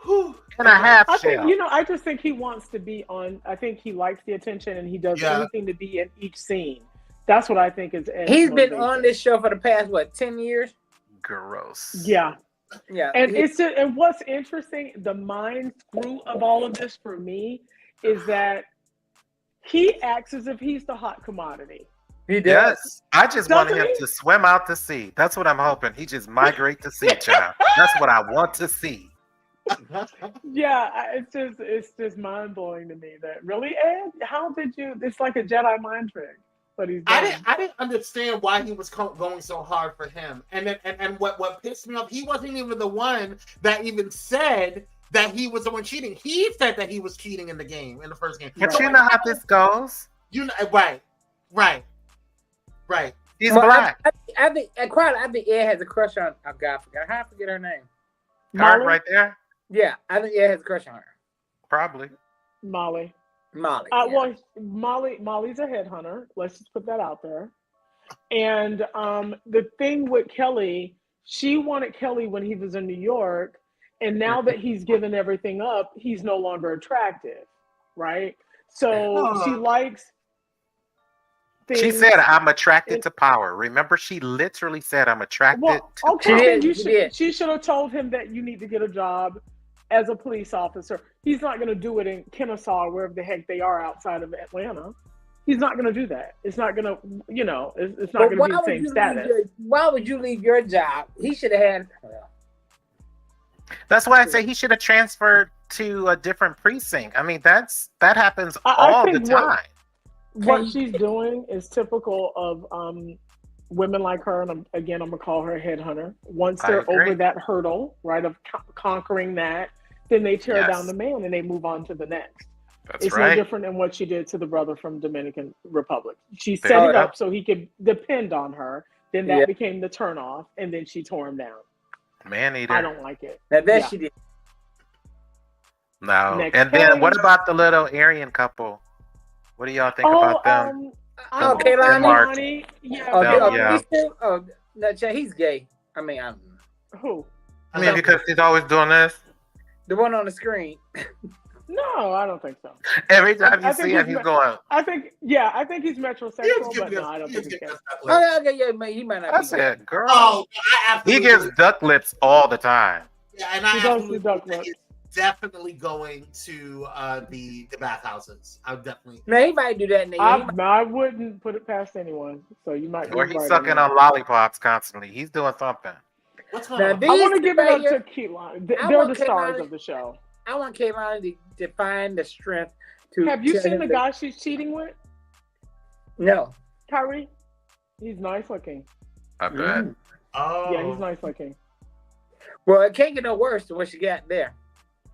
And a half shell. I just think he wants to be on. I think he likes the attention and he does anything to be in each scene. That's what I think is. He's been on this show for the past, 10 years? Gross. Yeah. Yeah. And and what's interesting, the mind screw of all of this for me is that he acts as if he's the hot commodity. He does. Yes. I just wanted him to swim out to sea. That's what I'm hoping. He just migrate to sea, child. That's what I want to see. Yeah, it's just mind blowing to me that really, Ed, how did you? It's like a Jedi mind trick. but he's done. I didn't understand why he was going so hard for him. And what pissed me off, he wasn't even the one that even said that he was the one cheating. He said that he was cheating in the game, in the first game. But you know how this goes. You know, right. He's black. I think Ed has a crush on. Oh God, I forget her name. Her right there. Yeah, I think Ed has a crush on her. Probably. Molly. Yeah. Well, Molly's a headhunter. Let's just put that out there. And the thing with Kelly, she wanted Kelly when he was in New York, and now that he's given everything up, he's no longer attractive, right? So she likes things. She said, "I'm attracted to power." Remember, she literally said, "I'm attracted to." Okay, then she should have told him that you need to get a job as a police officer. He's not going to do it in Kennesaw, wherever the heck they are outside of Atlanta. He's not going to do that. It's not going to, it's not going to be the same status. Why would you leave your job? He should have had. That's why I say he should have transferred to a different precinct. I mean, that happens all the time. What she's doing is typical of women like her, and I'm gonna call her a headhunter. Once they're over that hurdle, right, of conquering that, then they tear down the man and they move on to the next. It's no different than what she did to the brother from Dominican Republic. She set it up so he could depend on her. Then that became the turnoff, and then she tore him down. Man eater. I don't like it. That she did. No. Then what about the little Aryan couple? What do y'all think about them? Kehlani. Yeah. He's gay. I mean, who? I mean, because he's always doing this. The one on the screen. No, I don't think so. Every time you see him, he's going. I think he's metrosexual, but no, I don't think he's gay. Okay, he might not. I said, girl. He gives duck lips all the time. Yeah, and I absolutely think he's definitely going to the bathhouses. I would definitely. No, he might do that. I wouldn't put it past anyone. So you might. Or he's sucking on lollipops constantly. He's doing something. What's going on? I want to give it up to Kehlani. They're the stars of the show. I want Kehlani to find the strength to. Have you seen the guy she's cheating with? No. Kyrie? He's nice looking. I bet. Oh. Yeah, he's nice looking. Well, it can't get no worse than what she got there.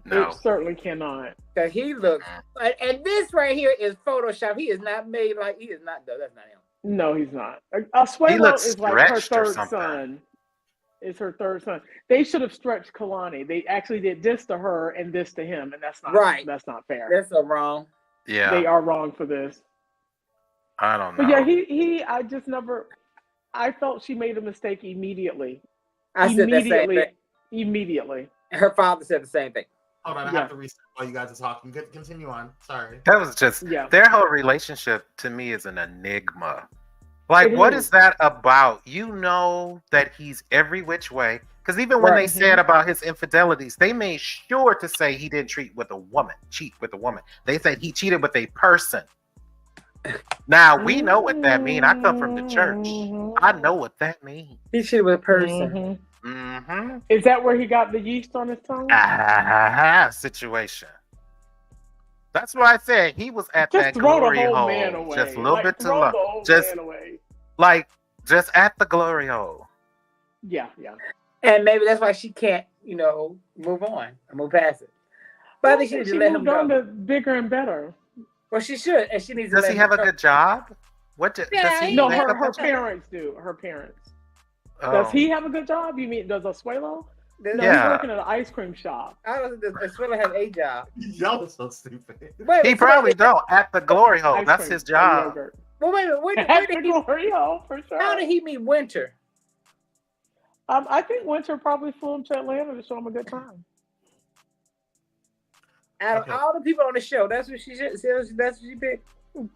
No. It certainly cannot. Cause he looks, and this right here is Photoshop. He is not made like, he is not, that's not him. No, he's not. Asuelo is like her third son. Is her third son. They should have stretched Kehlani. They actually did this to her and this to him, and that's not right. That's not fair. That's so wrong. Yeah, they are wrong for this. I don't know. But yeah, I just never. I felt she made a mistake immediately. I said the same thing. Immediately. Her father said the same thing. Hold on, I have to reset while you guys are talking. Continue on. Sorry. That was just their whole relationship to me is an enigma. Like, what is that about? You know that he's every which way. Because even when they said about his infidelities, they made sure to say he didn't cheat with a woman. They said he cheated with a person. Now, we know what that means. I come from the church. I know what that means. He cheated with a person. Is that where he got the yeast on his tongue? Situation. That's what I said. He was at that glory hole. Just a little bit too long. Just at the glory hole. Yeah. And maybe that's why she can't, move on and move past it. But I think she needs to let him go. To bigger and better. Well, she should, and she needs to. Does he have a good job? Does he? No, her parents do. Her parents. Oh. Does he have a good job? You mean does Asuelo? No, he's working at an ice cream shop. I don't think Asuelo has a job. Y'all are so stupid. He probably don't at the glory hole. That's his job. Well, wait a minute. At the glory hole for sure. How did he meet Winter? I think Winter probably flew him to Atlanta to show him a good time. Out of all the people on the show, that's what she said. That's what she picked.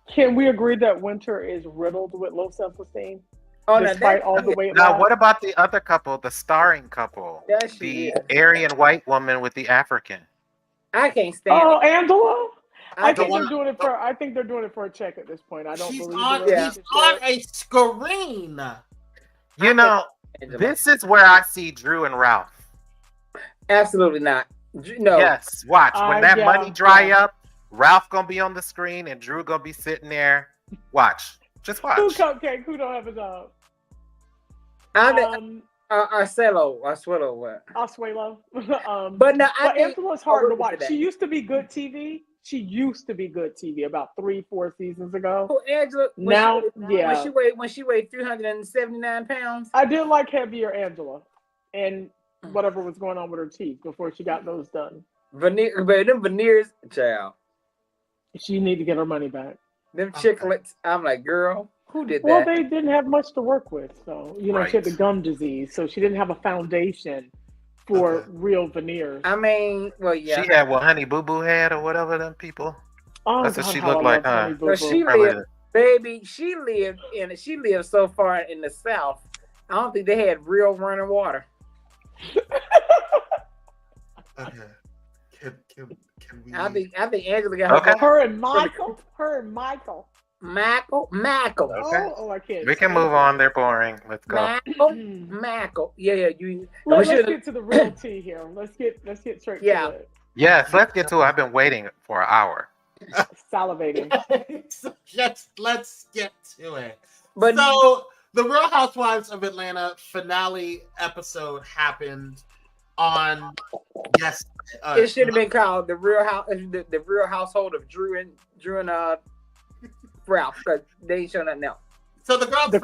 Can we agree that Winter is riddled with low self-esteem? Oh, despite all the weight now, loss? what about the other couple, the starring couple, the Aryan white woman with the African? I can't stand it. Oh, Angela. I think they're doing it for a check at this point. I don't believe he's on a screen. This is where I see Drew and Ralph. Absolutely not. No. Yes, watch. When that money dry up, Ralph gonna be on the screen and Drew gonna be sitting there. Watch. Just watch. Who Cupcake? Who don't have a job? Arcelo, what? Asuelo. But no, but Angela's hard to watch. She used to be good TV. She used to be good TV about 3-4 seasons ago. Oh, Angela. When she weighed 379 pounds. I did like heavier Angela, and whatever was going on with her teeth before she got those done. But them veneers, child. She need to get her money back. Them chiclets. I'm like, girl, who did that? Well, they didn't have much to work with, so she had the gum disease, so she didn't have a foundation for real veneers. I mean, well, yeah. She had what Honey Boo Boo had or whatever them people. Oh, that's what she looked like, huh? No, she lived so far in the South. I don't think they had real running water. Okay. Can we? I think Angela got her and Michael. Michael. Okay. Oh, I can't. We can move on. They're boring. Let's go. Michael. Yeah. Let's get to the real tea here. Let's get straight to it. Yes, let's get to it. I've been waiting for an hour. Salivating. So let's get to it. But so the Real Housewives of Atlanta finale episode happened on it should have been called the Real Household of Drew and Ralph, because they ain't showing nothing else. So the girls the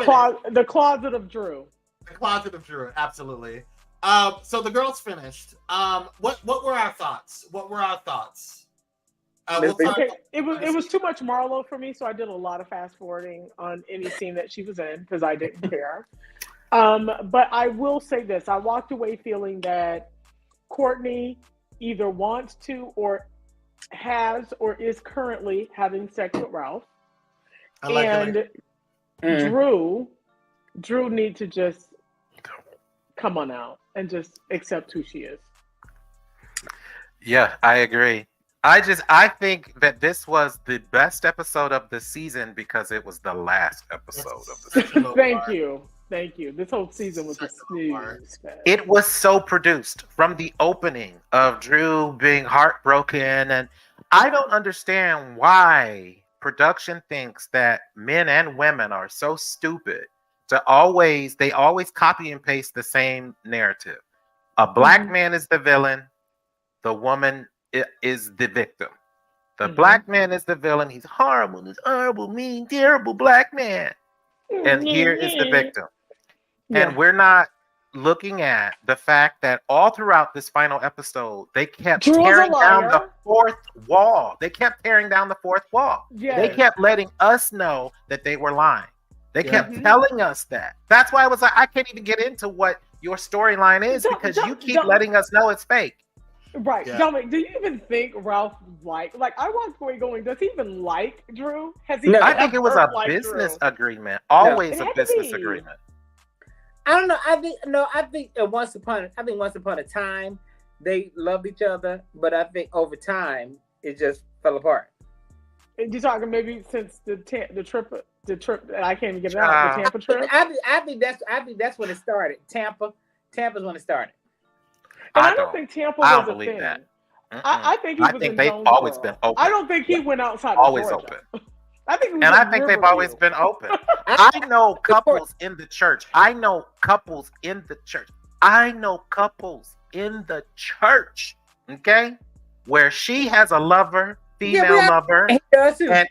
closet of Drew. The closet of Drew, absolutely. So the girls finished. What were our thoughts? It was too much Marlo for me, so I did a lot of fast forwarding on any scene that she was in because I didn't care. But I will say this: I walked away feeling that Courtney either wants to or has or is currently having sex with Ralph, Drew need to just come on out and just accept who she is. Yeah, I agree. I think that this was the best episode of the season because it was the last episode of the season. Thank you. This whole season was a snooze. It was so produced from the opening of Drew being heartbroken, and I don't understand why production thinks that men and women are so stupid to always copy and paste the same narrative. A black man is the villain, the woman is the victim. The black man is the villain. He's horrible, mean, terrible black man. And here is the victim. And we're not looking at the fact that all throughout this final episode, they kept tearing down the fourth wall. They kept They kept letting us know that they were lying. They kept telling us that. That's why I was like, I can't even get into what your storyline is because you keep letting us know it's fake. Right. Yeah. Dominic, do you even think Ralph like I walked away going, does he even like Drew? Has he? No, I think it was a business agreement. Always a business agreement. I don't know. I think once upon a time they loved each other, but I think over time it just fell apart. And you're talking maybe since the trip I can't even get it out. The Tampa trip. I think that's when it started. Tampa's when it started. And I don't think Tampa was a thing. That. I think they've always been open. I don't think he went outside. Always of Georgia. open. I think they've always been open. I know couples in the church. Okay, where she has a lover, female lover, and he does too. And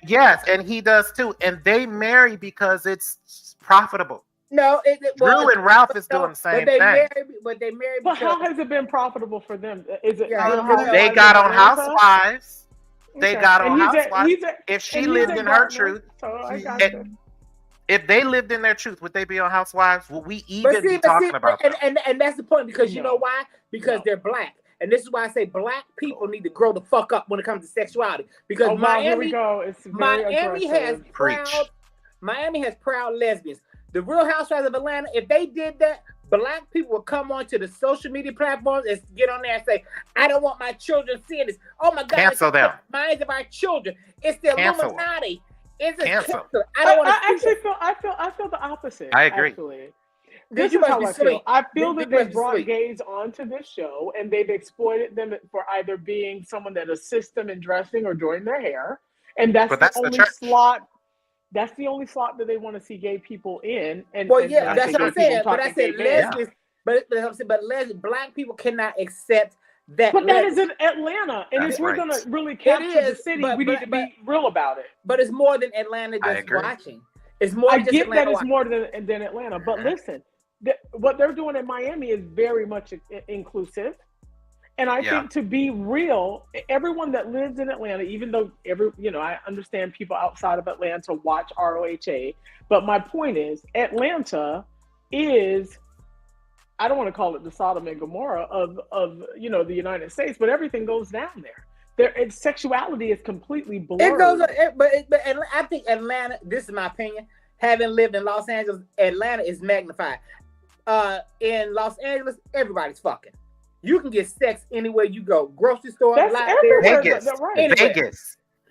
he does too. And they marry because it's profitable. No, Drew and Ralph is doing the same thing. They married. But how has it been profitable for them? Is it? They got on Housewives. They got on Housewives. If she lived in her truth, if they lived in their truth, would they be on Housewives? Would we even be talking about them? And that's the point, because you know why? Because they're black. And this is why I say black people need to grow the fuck up when it comes to sexuality. Because Miami has proud lesbians. The Real Housewives of Atlanta, if they did that, black people would come onto the social media platforms and get on there and say, I don't want my children seeing this. Oh my God. Cancel them. Minds of our children. It's the Illuminati. It's a cancel. I feel the opposite. I agree. Actually. This is how I feel. I feel that they brought gays onto this show and they've exploited them for either being someone that assists them in dressing or doing their hair. And that's the only slot That's the only slot that they want to see gay people in. And well, and yeah, when that's say what I'm gay people, saying. But I talking said gay men. lesbians, but black people cannot accept that. But that is in Atlanta, and That's if we're right. gonna really capture the is, city, but- we need to be real about it. But it's more than Atlanta I just agree. watching. It's more I than just get Atlanta that it's watching. more than Atlanta, but listen, what they're doing in Miami is very much inclusive. And I think, to be real, everyone that lives in Atlanta, even though I understand people outside of Atlanta watch ROHA, but my point is, Atlanta is, I don't want to call it the Sodom and Gomorrah of the United States, but everything goes down there. Its sexuality is completely blurred. It goes, but I think Atlanta. This is my opinion. Having lived in Los Angeles, Atlanta is magnified. In Los Angeles, everybody's fucking. You can get sex anywhere you go. Grocery store, That's library, Vegas. Anywhere.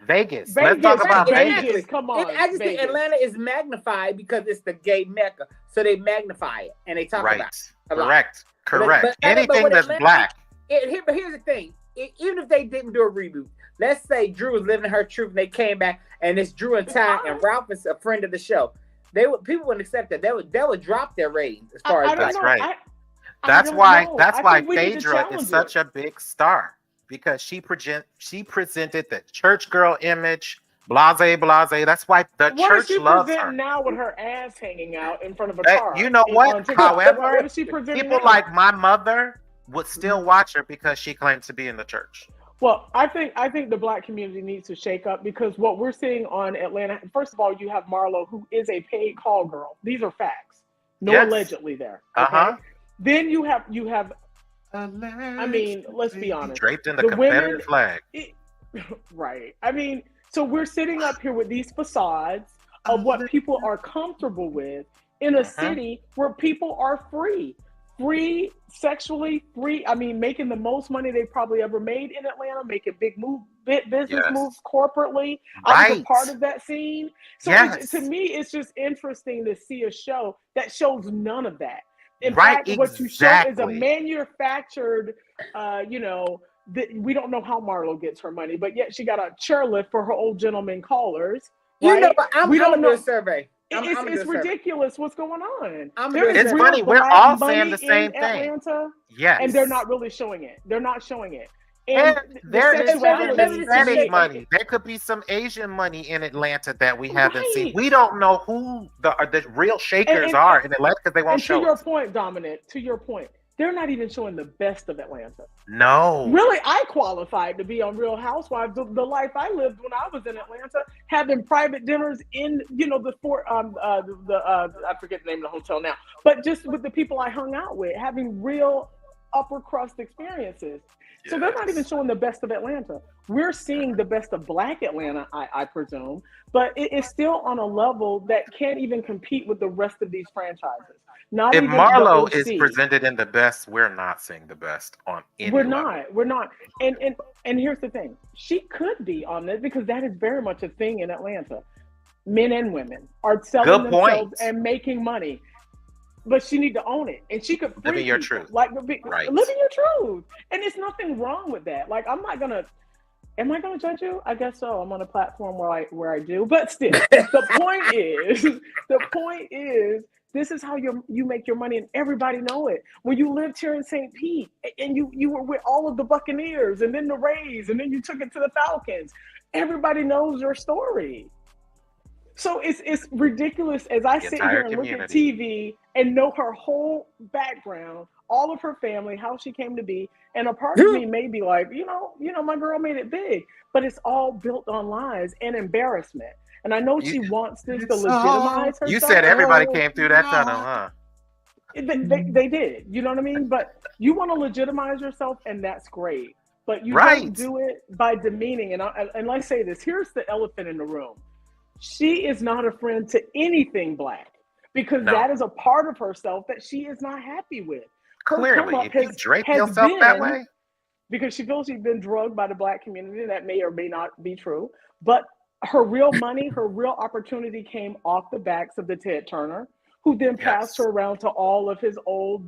Vegas. Let's talk about Vegas. Come on. I just think Atlanta is magnified because it's the gay mecca. So they magnify it and they talk about it a lot. Correct. Anything that's black. But here's the thing. Even if they didn't do a reboot, let's say Drew was living her truth and they came back and it's Drew and Ty and Ralph is a friend of the show. People wouldn't accept that. They would drop their ratings as far as that's right. That's why Phaedra is such a big star, because she presented the church girl image, blase. That's why the church loves her. Now with her ass hanging out in front of a car. You know what? However, what is she people like my mother would still watch her because she claimed to be in the church. Well, I think the black community needs to shake up, because what we're seeing on Atlanta, first of all, you have Marlo, who is a paid call girl. These are facts. Allegedly there. Okay? Then you have I mean, let's be honest. Draped in the Confederate flag. Right. I mean, so we're sitting up here with these facades of what people are comfortable with in a city where people are free, sexually free. I mean, making the most money they probably ever made in Atlanta, making big business moves corporately. I was a part of that scene. So to me, it's just interesting to see a show that shows none of that. In fact, what you show is a manufactured, we don't know how Marlo gets her money, but yet she got a chairlift for her old gentleman callers. Right? I'm gonna do a survey. It's ridiculous what's going on. It's funny. We're all saying the same thing. Atlanta, yes. And they're not really showing it. They're not showing it. And there is Hispanic money. There could be some Asian money in Atlanta that we haven't seen. We don't know who the real shakers are in Atlanta because they won't show. To your point, Dominic, they're not even showing the best of Atlanta. No. Really, I qualified to be on Real Housewives. The life I lived when I was in Atlanta, having private dinners in, the fort, I forget the name of the hotel now, but just with the people I hung out with, having real upper crust experiences. So they're not even showing the best of Atlanta. We're seeing the best of Black Atlanta, I presume, but it's still on a level that can't even compete with the rest of these franchises. Not if even Marlo is presented in the best, we're not seeing the best on any level. We're not. And here's the thing. She could be on this because that is very much a thing in Atlanta. Men and women are selling themselves and making money. But she need to own it, and she could live in your truth. Like living your truth, and there's nothing wrong with that. Like, am I gonna judge you? I guess so. I'm on a platform where I do, but still, the point is, this is how you make your money, and everybody know it. When you lived here in St. Pete, and you were with all of the Buccaneers, and then the Rays, and then you took it to the Falcons, everybody knows your story. So it's ridiculous as I sit here and look at TV and know her whole background, all of her family, how she came to be, and a part of me may be like, my girl made it big, but it's all built on lies and embarrassment. And I know she wants this to legitimize herself. You said everybody came through that tunnel, huh? They did, you know what I mean? But you want to legitimize yourself, and that's great. But you don't do it by demeaning. And let's say this, here's the elephant in the room. She is not a friend to anything Black because that is a part of herself that she is not happy with. Clearly, if you drape yourself that way. Because she feels she's been drugged by the Black community. That may or may not be true. But her real money, her real opportunity came off the backs of the Ted Turner, who then passed her around to all of his old,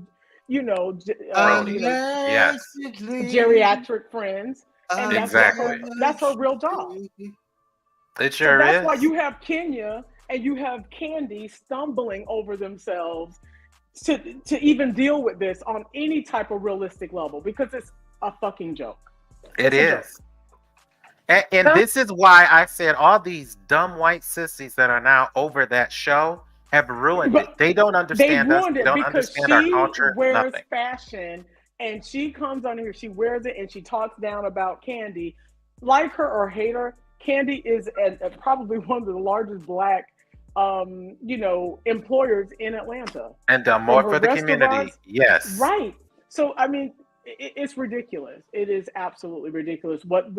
geriatric friends. And that's her real job. It sure is. That's why you have Kenya and you have Candy stumbling over themselves to even deal with this on any type of realistic level, because it's a fucking joke. It is. And this is why I said all these dumb white sissies that are now over that show have ruined it. They don't understand us. They don't understand our culture. She wears nothing. fashion, and she comes on here, she wears it, and she talks down about Candy. Like her or hate her, Candy is probably one of the largest Black, employers in Atlanta. And done more for the community. Yes. Right. So, I mean, it's ridiculous. It is absolutely ridiculous what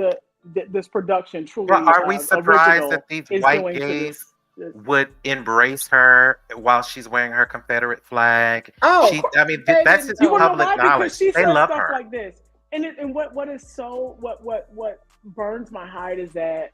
this production truly. Well, are we surprised that these white gays would embrace her while she's wearing her Confederate flag? Oh, that's just public knowledge. They love her. Like this, and what is so what burns my hide is that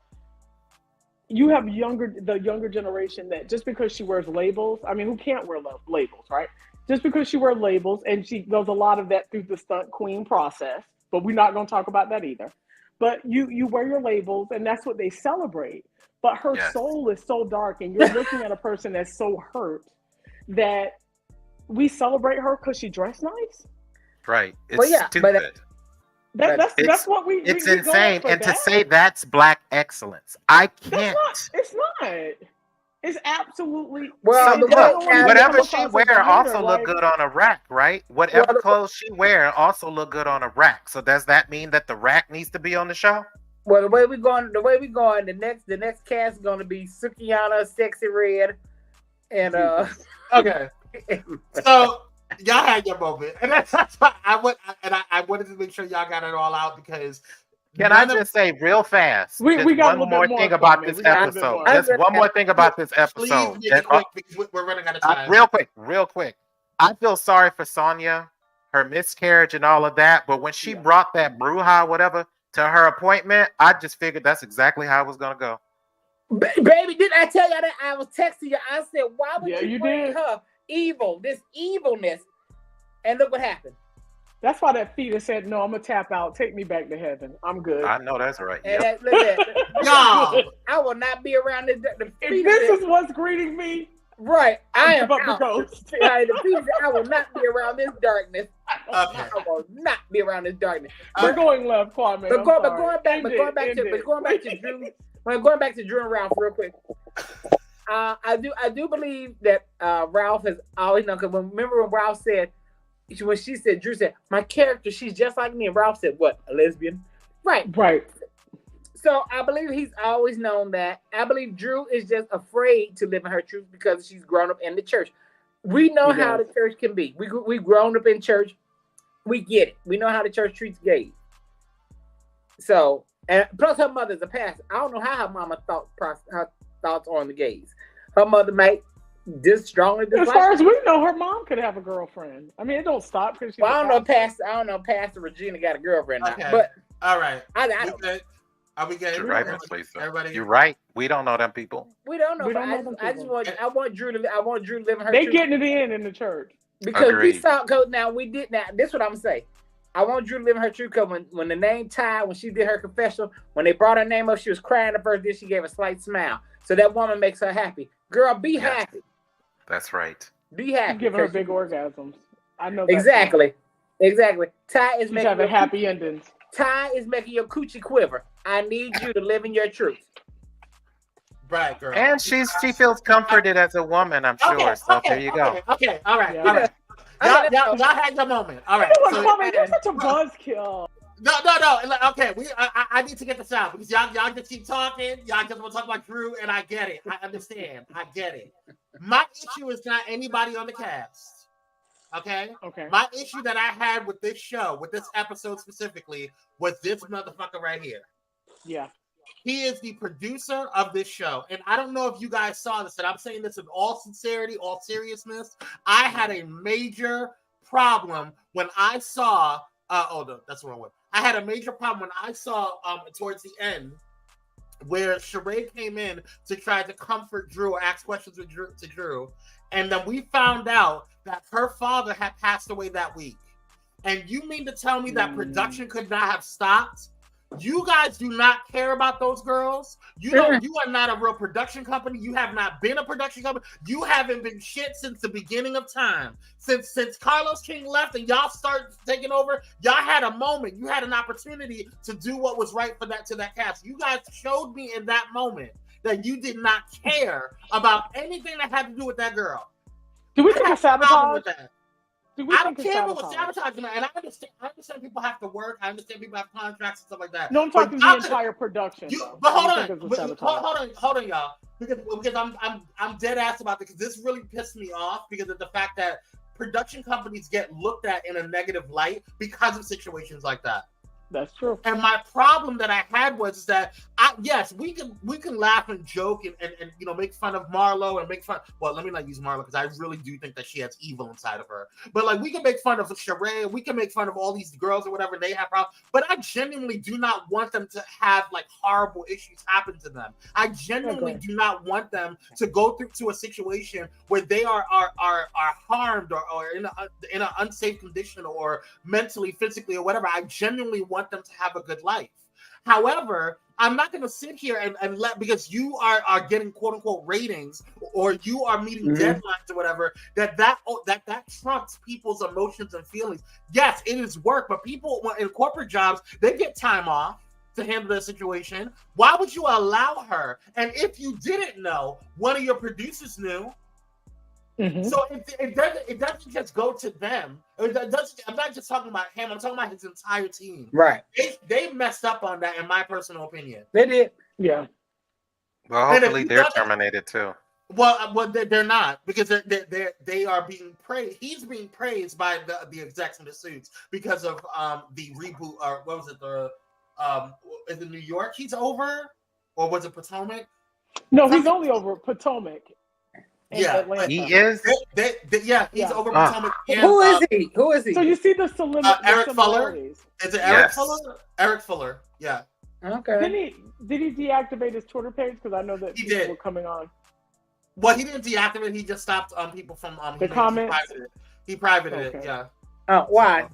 you have the younger generation that just because she wears labels, I mean, who can't wear labels, right? Just because she wears labels, and she does a lot of that through the stunt queen process, but we're not going to talk about that either. But you wear your labels, and that's what they celebrate. But her soul is so dark, and you're looking at a person that's so hurt that we celebrate her because she dressed nice. Right. It's stupid. That's what we. It's insane, and to say that's Black excellence, I can't. It's not. It's absolutely. Well, whatever she wear also look good on a rack, right? Whatever clothes she wear also look good on a rack. So does that mean that the rack needs to be on the show? Well, the way we going, the next cast is going to be Sukiyana, Sexy Red, and Okay. So y'all had your moment, and that's why I wanted to make sure y'all got it all out, because. Can I just say real fast? We got one more thing about this episode. Just one more thing about this episode. Please make it quick because we're running out of time. Real quick. I feel sorry for Sonya, her miscarriage and all of that. But when she brought that brouhaha, whatever, to her appointment, I just figured that's exactly how it was gonna go. Baby, didn't I tell you that I was texting you? I said, why would you bring her this evilness? And look what happened. That's why that fetus said, "No, I'm gonna tap out. Take me back to heaven. I'm good." I know that's right. Yep. I will not be around this. If this is what's greeting me, right? I am up out. the ghost. I will not be around this darkness. I will not be around this darkness. We're going left, Kwame. But going back to Drew and Ralph real quick. I do believe that Ralph has always known. Because remember when Ralph said. When she said, Drew said, my character, she's just like me. And Ralph said, what, a lesbian? Right. So I believe he's always known that. I believe Drew is just afraid to live in her truth because she's grown up in the church. We know how the church can be. We've grown up in church. We get it. We know how the church treats gays. So, and plus her mother's a pastor. I don't know how her mama her thoughts on the gays. Her mother might strongly dislike. As far as we know, her mom could have a girlfriend. I mean, it don't stop because I don't know Pastor Regina got a girlfriend now. But all right, I are we good? Everybody, you're right. We don't know them people. We don't know. I want Drew to live in her. They truth. getting it in the church because Agreed. we saw. Now this is what I'm gonna say. I want Drew to live in her truth because when the name Ty, when she did her confessional, when they brought her name up, she was crying the first day. She gave a slight smile. So that woman makes her happy. Girl, be happy. That's right. Be happy. Give her big orgasms. I know. Exactly. Ty is making having happy endings. Ty is making your coochie quiver. I need you to live in your truth. Right, girl. And she feels comforted as a woman, I'm sure. So there you go. Okay. All right. Y'all had your moment. All right. You're such a buzzkill. No. Okay, I need to get this out because y'all just keep talking. Y'all just want to talk about Drew, and I get it. I understand. I get it. My issue is not anybody on the cast. Okay. My issue that I had with this show, with this episode specifically, was this motherfucker right here. Yeah. He is the producer of this show, and I don't know if you guys saw this, and I'm saying this in all sincerity, all seriousness. I had a major problem when I saw. No, that's the wrong one. I had a major problem when I saw towards the end where Sheree came in to try to comfort Drew or ask questions to Drew, and then we found out that her father had passed away that week. And you mean to tell me that production could not have stopped You guys do not care about those girls. You are not a real production company. You have not been a production company. You haven't been shit since the beginning of time. Since Carlos King left and y'all started taking over, y'all had a moment. You had an opportunity to do what was right for that cast. You guys showed me in that moment that you did not care about anything that had to do with that girl. Do we think it's sabotage? I don't care about sabotaging, and I understand people have to work. I understand people have contracts and stuff like that. No, I'm talking the entire production. But hold on, y'all, because I'm dead ass about this. Because this really pissed me off because of the fact that production companies get looked at in a negative light because of situations like that. That's true. And my problem that I had was that we can laugh and joke and make fun of Marlo and make fun. Well, let me not use Marlo because I really do think that she has evil inside of her. But like we can make fun of Sheree, we can make fun of all these girls or whatever, they have problems. But I genuinely do not want them to have like horrible issues happen to them. I genuinely do not want them to go through a situation where they are harmed or in an unsafe condition or mentally, physically, or whatever. I genuinely want them to have a good life. However, I'm not going to sit here and let, because you are getting quote unquote ratings or you are meeting deadlines or whatever, that trumps people's emotions and feelings. Yes, it is work, but people in corporate jobs, they get time off to handle the situation. Why would you allow her? And if you didn't know, one of your producers knew. Mm-hmm. So it doesn't just go to them. I'm not just talking about him. I'm talking about his entire team. Right. They messed up on that, in my personal opinion. They did. Yeah. Well, hopefully they're terminated too. Well, they're not, because they are being praised. He's being praised by the execs in the suits because of the reboot. Or what was it? Is it New York? He's over, or was it Potomac? No, he's only over Potomac. Yeah, Atlanta. He is. He's over Potomac. And, Who is he? Who is he? So you see the Eric Fuller. Is it Eric Yes. Fuller? Eric Fuller. Yeah. Okay. Did he deactivate his Twitter page? Because I know that He people did. were coming on. Well, he didn't deactivate. He just stopped people from the comments. He privated it. Yeah. Why?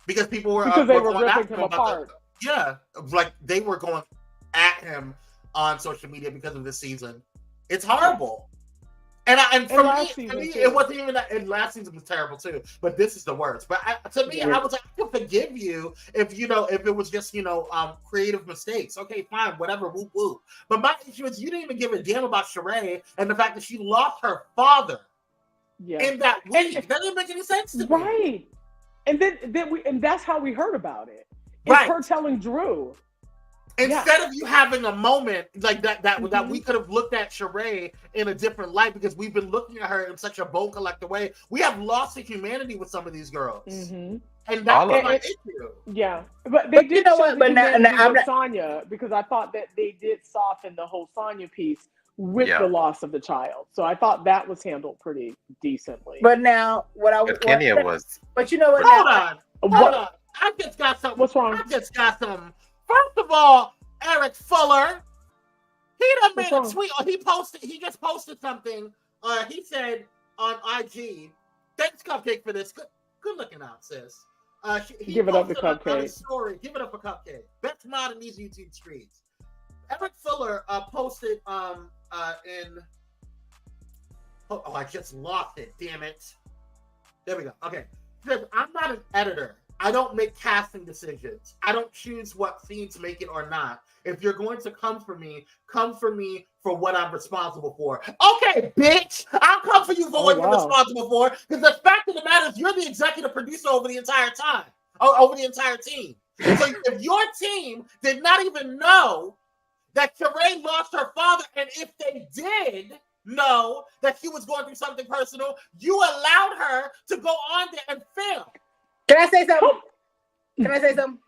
Because people were they were going ripping him apart. Like they were going at him on social media because of this season. It's horrible. And for me, it wasn't even that. And last season was terrible too. But this is the worst. But to me, I was like, I can forgive you if it was just creative mistakes. Okay, fine, whatever, whoop whoop. But my issue is you didn't even give a damn about Sheree and the fact that she lost her father in that week. That didn't make any sense to me. Right. And that's how we heard about it. It's her telling Drew. Instead of you having a moment like that we could have looked at Sheree in a different light, because we've been looking at her in such a bone collective way. We have lost the humanity with some of these girls. Mm-hmm. And that's my issue. Yeah. But they did show what? But now Sonya, because I thought that they did soften the whole Sonya piece with the loss of the child. So I thought that was handled pretty decently. But now Kenya was. But you know what? Hold on. I just got something. What's wrong? I just got something. First of all, Eric Fuller, he done made a tweet, or he just posted something. He said on IG, thanks Cupcake for this. Good looking out, sis. Give it up to Cupcake. Story. Give it up for Cupcake. Best mod in these YouTube streets. Eric Fuller posted in. Oh, I just lost it. Damn it. There we go. Okay. He says, I'm not an editor. I don't make casting decisions. I don't choose what scene to make it or not. If you're going to come for me for what I'm responsible for. Okay, bitch. I'll come for you for what you're responsible for. Because the fact of the matter is you're the executive producer over the entire time. Over the entire team. So if your team did not even know that Sheree lost her father, and if they did know that she was going through something personal, you allowed her to go on there and film. Can I say something?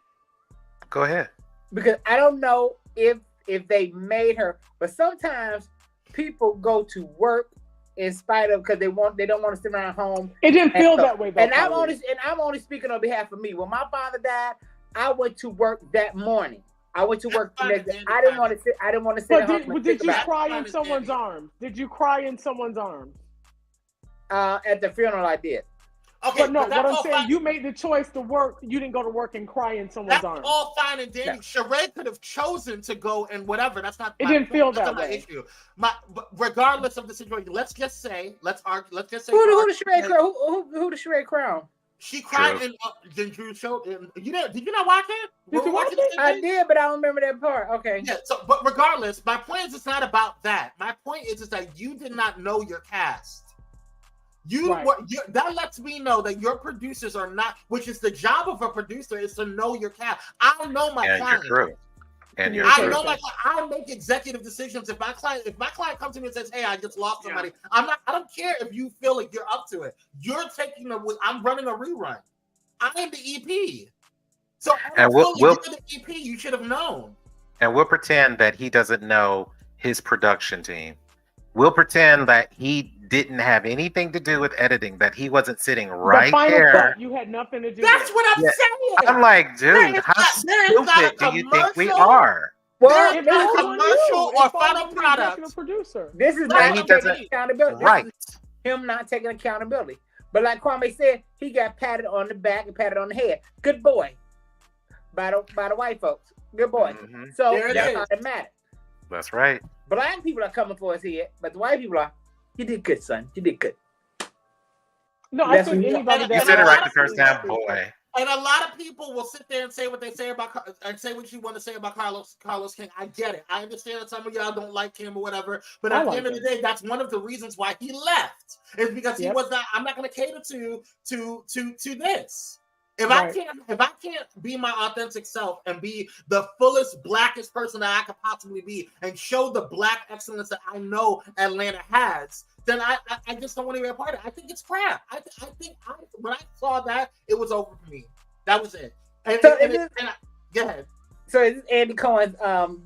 Go ahead. Because I don't know if they made her, but sometimes people go to work in spite of, because they don't want to sit around home. It didn't feel that way though. And I'm only speaking on behalf of me. When my father died, I went to work that morning. I went to work the next day. I didn't want to sit at home. But did you cry in someone's arms? Did you cry in someone's arms? At the funeral, I did. Okay, but no, but that's what I'm all saying, fine. you made the choice to work. You didn't go to work and cry in someone's That's arms. all fine and dandy. Yeah. Sheree could have chosen to go and whatever. That's not. It my didn't point. feel That's that not my way. issue. But regardless of the situation, let's just say. Who the Sheree crown? She cried Drew. in Drew show. Did you not watch it? Did you watch it? I did, but I don't remember that part. Okay. Yeah. So, but regardless, my point is it's not about that. My point is that you did not know your cast. That lets me know that your producers are not, which is the job of a producer, is to know your cast. I know my client. Your crew. And your I crew. know I make executive decisions. If my client comes to me and says, "Hey, I just lost somebody," I don't care if you feel like you're up to it. You're taking I'm running a rerun. I am the EP. So And you're the EP. You should have known. And we'll pretend that he doesn't know his production team. We'll pretend that he didn't have anything to do with editing, that he wasn't sitting right there. You had nothing to do That's with. what I'm saying. I'm like, dude, how stupid do you think we are? Well, There is not a commercial or final product. Producer. This is Right. not taking accountability. Right. This is him not taking accountability. But like Kwame said, he got patted on the back and patted on the head. Good boy. By the white folks. Good boy. Mm-hmm. So There it that's is. all that matters. That's right. Black people are coming for his head, but the white people are, you did good, son. You did good. No, I That's think what- anybody You that You said it right the Honestly, first time, boy. And a lot of people will sit there and say what they say about and say what you want to say about Carlos King. I get it. I understand that some of y'all don't like him or whatever. But at the end of the day, that's one of the reasons why he left. Is because he was not. I'm not going to cater to this. If I can't be my authentic self and be the fullest blackest person that I could possibly be and show the black excellence that I know Atlanta has, then I just don't want to be a part of it. I think it's crap. I think when I saw that, it was over for me. That was it. Go ahead. So is this Andy Cohen's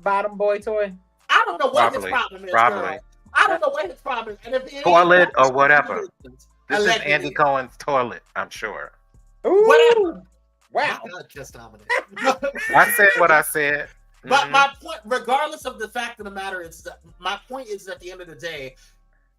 bottom boy toy? I don't know what his problem is. Probably. Girl. I don't know what his problem is. And if it Toilet or whatever. This is allegedly. Andy Cohen's toilet, I'm sure. Ooh, Whatever. wow. My God, just dominant. I said what I said. But my point, regardless of the fact of the matter, is that my point is at the end of the day,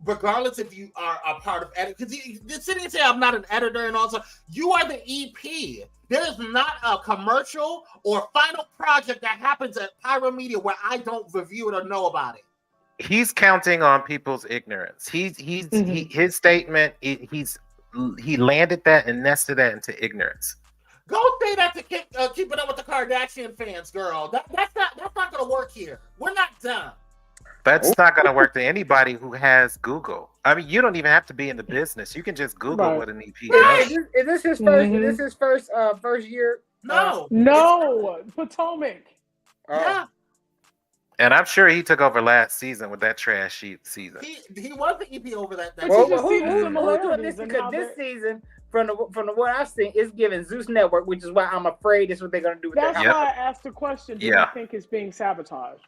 regardless if you are a part of edit, because you're sitting and say I'm not an editor and also you are the EP. There is not a commercial or final project that happens at Pyro Media where I don't review it or know about it. He's counting on people's ignorance. His statement. He landed that and nested that into ignorance. Go say that to keep it up with the Kardashian fans, girl. That's not gonna work here. We're not done. That's not going to work to anybody who has Google. I mean, you don't even have to be in the business. You can just Google what an EP does. Is this his first? Is this his first year? No, Potomac. Yeah. And I'm sure he took over last season with that trash season. He was the EP over that. Well, who's doing this? Because this season, from the what I've seen, is giving Zeus Network, which is why I'm afraid it's what they're going to do with That's their why I asked the question. Do you think it's being sabotaged?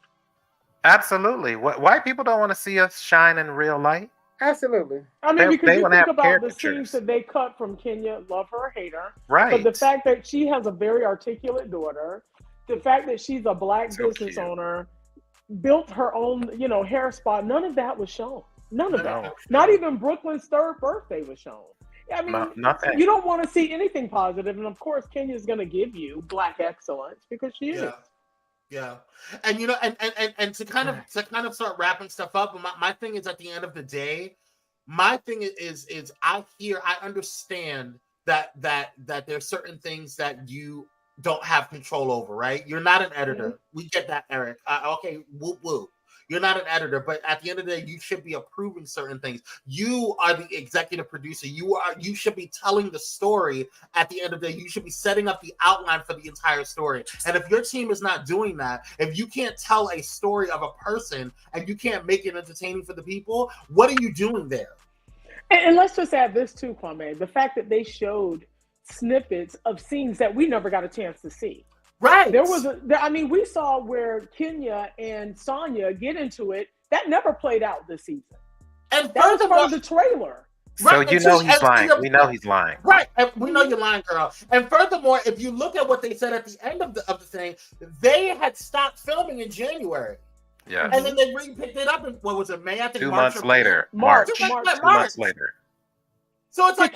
Absolutely. White people don't want to see us shine in real light. Absolutely. I mean, because they you wanna think have about the caricatures. scenes that they cut from Kenya, love her or hate her. Right. But the fact that she has a very articulate daughter, the fact that she's a black So business cute. owner, built her own, hair spa, none of that was shown. None of that. No. Not even Brooklyn's third birthday was shown. I mean, nothing. You don't want to see anything positive, and of course, Kenya's going to give you black excellence because she is. Yeah, and and to kind of start wrapping stuff up. My thing is at the end of the day, my thing is I understand that there's certain things that you don't have control over, right? You're not an editor. Mm-hmm. We get that, Eric. Okay, whoop whoop. You're not an editor, but at the end of the day, you should be approving certain things. You are the executive producer. You should be telling the story at the end of the day. You should be setting up the outline for the entire story. And if your team is not doing that, if you can't tell a story of a person and you can't make it entertaining for the people, what are you doing there? And let's just add this too, Kwame. The fact that they showed snippets of scenes that we never got a chance to see. Right. We saw where Kenya and Sonya get into it. That never played out this season. And that was part of the trailer. So he's lying. We know he's lying. Right. And we know you're lying, girl. And furthermore, if you look at what they said at the end of the thing, they had stopped filming in January. Yeah. And then they picked it up in, what was it, May? I think 2 March months later. March. 2 months later. So it's to like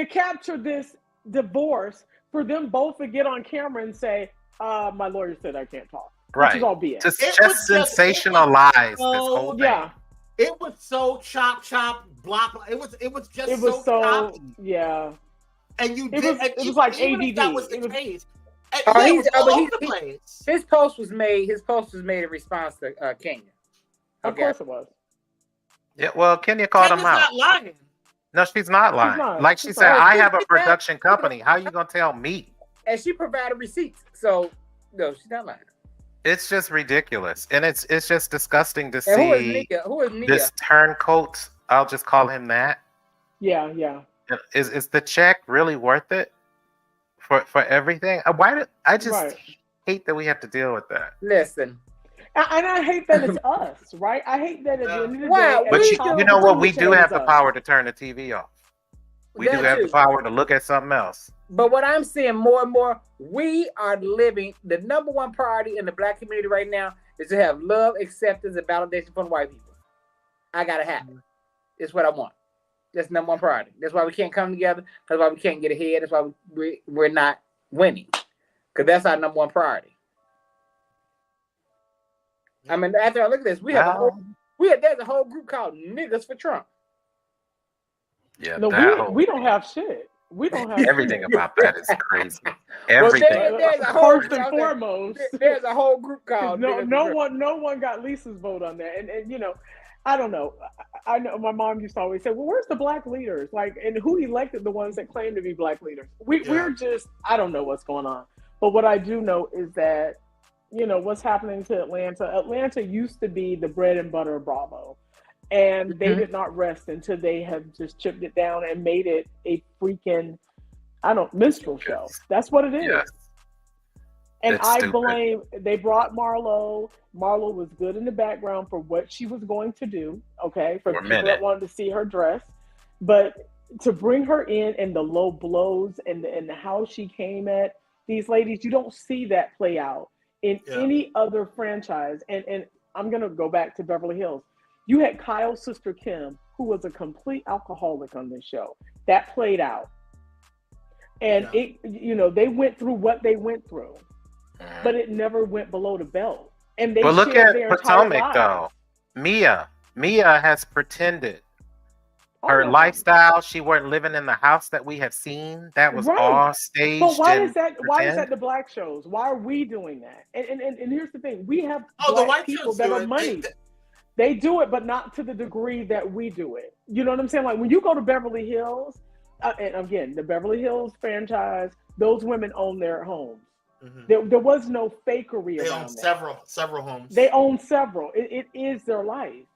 capture this divorce for them both to get on camera and say, my lawyer said I can't talk. Right. Which is all BS. Just sensationalize this whole thing. Yeah. It was so chop, block. It was just so choppy. Yeah. And you It did. was like even ADD. if that was the case. His post was made in response to Kenya. Of course it was. Yeah, well, Kenya called him out. Not lying. No, she's not lying. Like she said, I have a production company. How you gonna tell me? And she provided receipts, so no, she's not lying. It's just ridiculous, and it's just disgusting to and see who is Nia? this turncoat. I'll just call him that. Yeah. Is the check really worth it for everything? Why did I just hate that we have to deal with that? Listen. And I hate that it's us, right? I hate that at the end of the day. But you know what? We do have the power to turn the TV off. We do have the power to look at something else. But what I'm seeing more and more, we are living, the number one priority in the Black community right now is to have love, acceptance, and validation from white people. I gotta have it. It's what I want. That's number one priority. That's why we can't come together. That's why we can't get ahead. That's why we're not winning. Because that's our number one priority. I mean, after I look at this, there's a whole group called Niggas for Trump. Yeah, no, we don't have shit. We don't have everything about that is crazy. Everything. First and foremost, there's a whole group called no one got Lisa's vote on that, and you know, I don't know. I know my mom used to always say, "Well, where's the black leaders? Like, and who elected the ones that claim to be black leaders?" We're just, I don't know what's going on. But what I do know is that, you know, what's happening to Atlanta. Atlanta used to be the bread and butter of Bravo. And they did not rest until they have just chipped it down and made it a freaking, minstrel show. That's what it is. Yes. And they brought Marlo. Marlo was good in the background for what she was going to do, okay, for people that wanted to see her dress. But to bring her in and the low blows and how she came at these ladies, you don't see that play out in any other franchise. And I'm going to go back to Beverly Hills. You had Kyle's sister, Kim, who was a complete alcoholic on this show. That played out. And they went through what they went through, but it never went below the belt. And but look at Potomac, though. Mia has pretended her lifestyle. She weren't living in the house that we have seen. That was all staged. But why is that the black shows? Why are we doing that? And here's the thing: we have black people that are moneyed. They do it, but not to the degree that we do it. You know what I'm saying? Like when you go to Beverly Hills, and again, the Beverly Hills franchise, those women own their homes. Mm-hmm. There was no fakery around that. They own several homes. They own several. It is their life.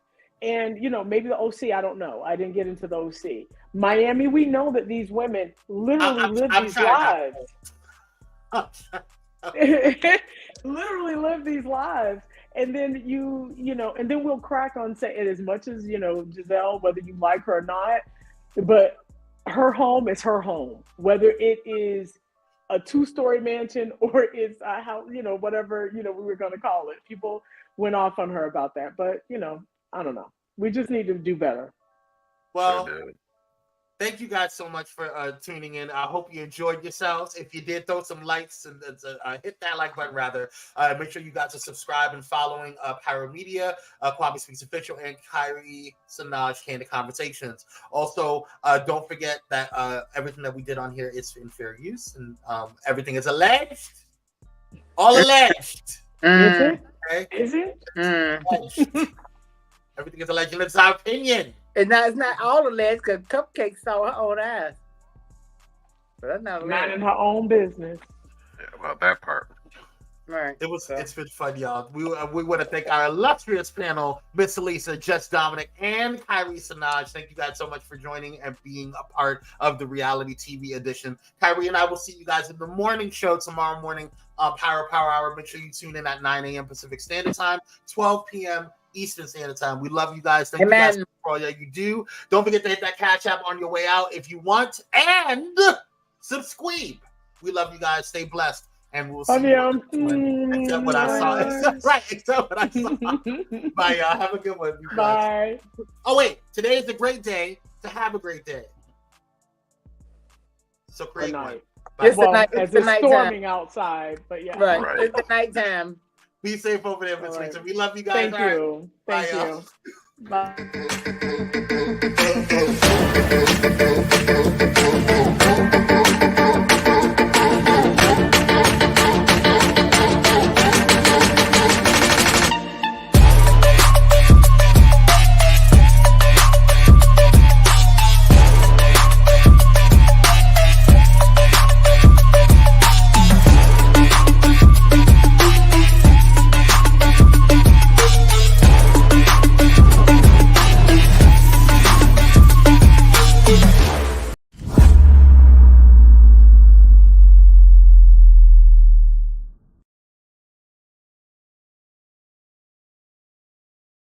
And, you know, maybe the OC, I don't know. I didn't get into the OC. Miami, we know that these women literally live these lives. Literally live these lives. And then and then we'll crack on saying, as much as, you know, Giselle, whether you like her or not, but her home is her home, whether it is a 2-story mansion or it's a house, you know, whatever, you know, we were going to call it. People went off on her about that, but, you know, I don't know. We just need to do better. Well, thank you guys so much for tuning in. I hope you enjoyed yourselves. If you did, throw some likes and hit that like button, rather. Make sure you guys are subscribed and following Pyro Media, Kwame Speaks Official, and Kyrie Sanaj Candid Conversations. Also, don't forget that everything that we did on here is in fair use, and everything is alleged. All alleged. Is it? Okay? Is it? Everything is alleged. It's our opinion. And now it's not all alleged because Cupcake saw her own ass. But that's not alleged. In her own business. Yeah, well, that part. Right. It's been fun, y'all. We want to thank our illustrious panel, Miss Lisa, Jess Dominic, and Kyrie Sanaj. Thank you guys so much for joining and being a part of the reality TV edition. Kyrie and I will see you guys in the morning show tomorrow morning, Power Hour. Make sure you tune in at 9 a.m. Pacific Standard Time, 12 p.m. Eastern Standard Time. We love you guys. Thank you guys for all that you do. Don't forget to hit that Cash App on your way out if you want, and subscribe. We love you guys. Stay blessed, and we'll see you. Except what I saw. Except what I saw. Bye, y'all. Have a good one. Bye. Oh wait, today is a great day to have a great day. So create one. It's well, the night. as It's the it's nighttime. storming outside, but yeah. Right. Right. It's the nighttime. Be safe over there, Miss All right. Rachel. We love you guys. Thank you. Thank Bye, you. y'all. Bye.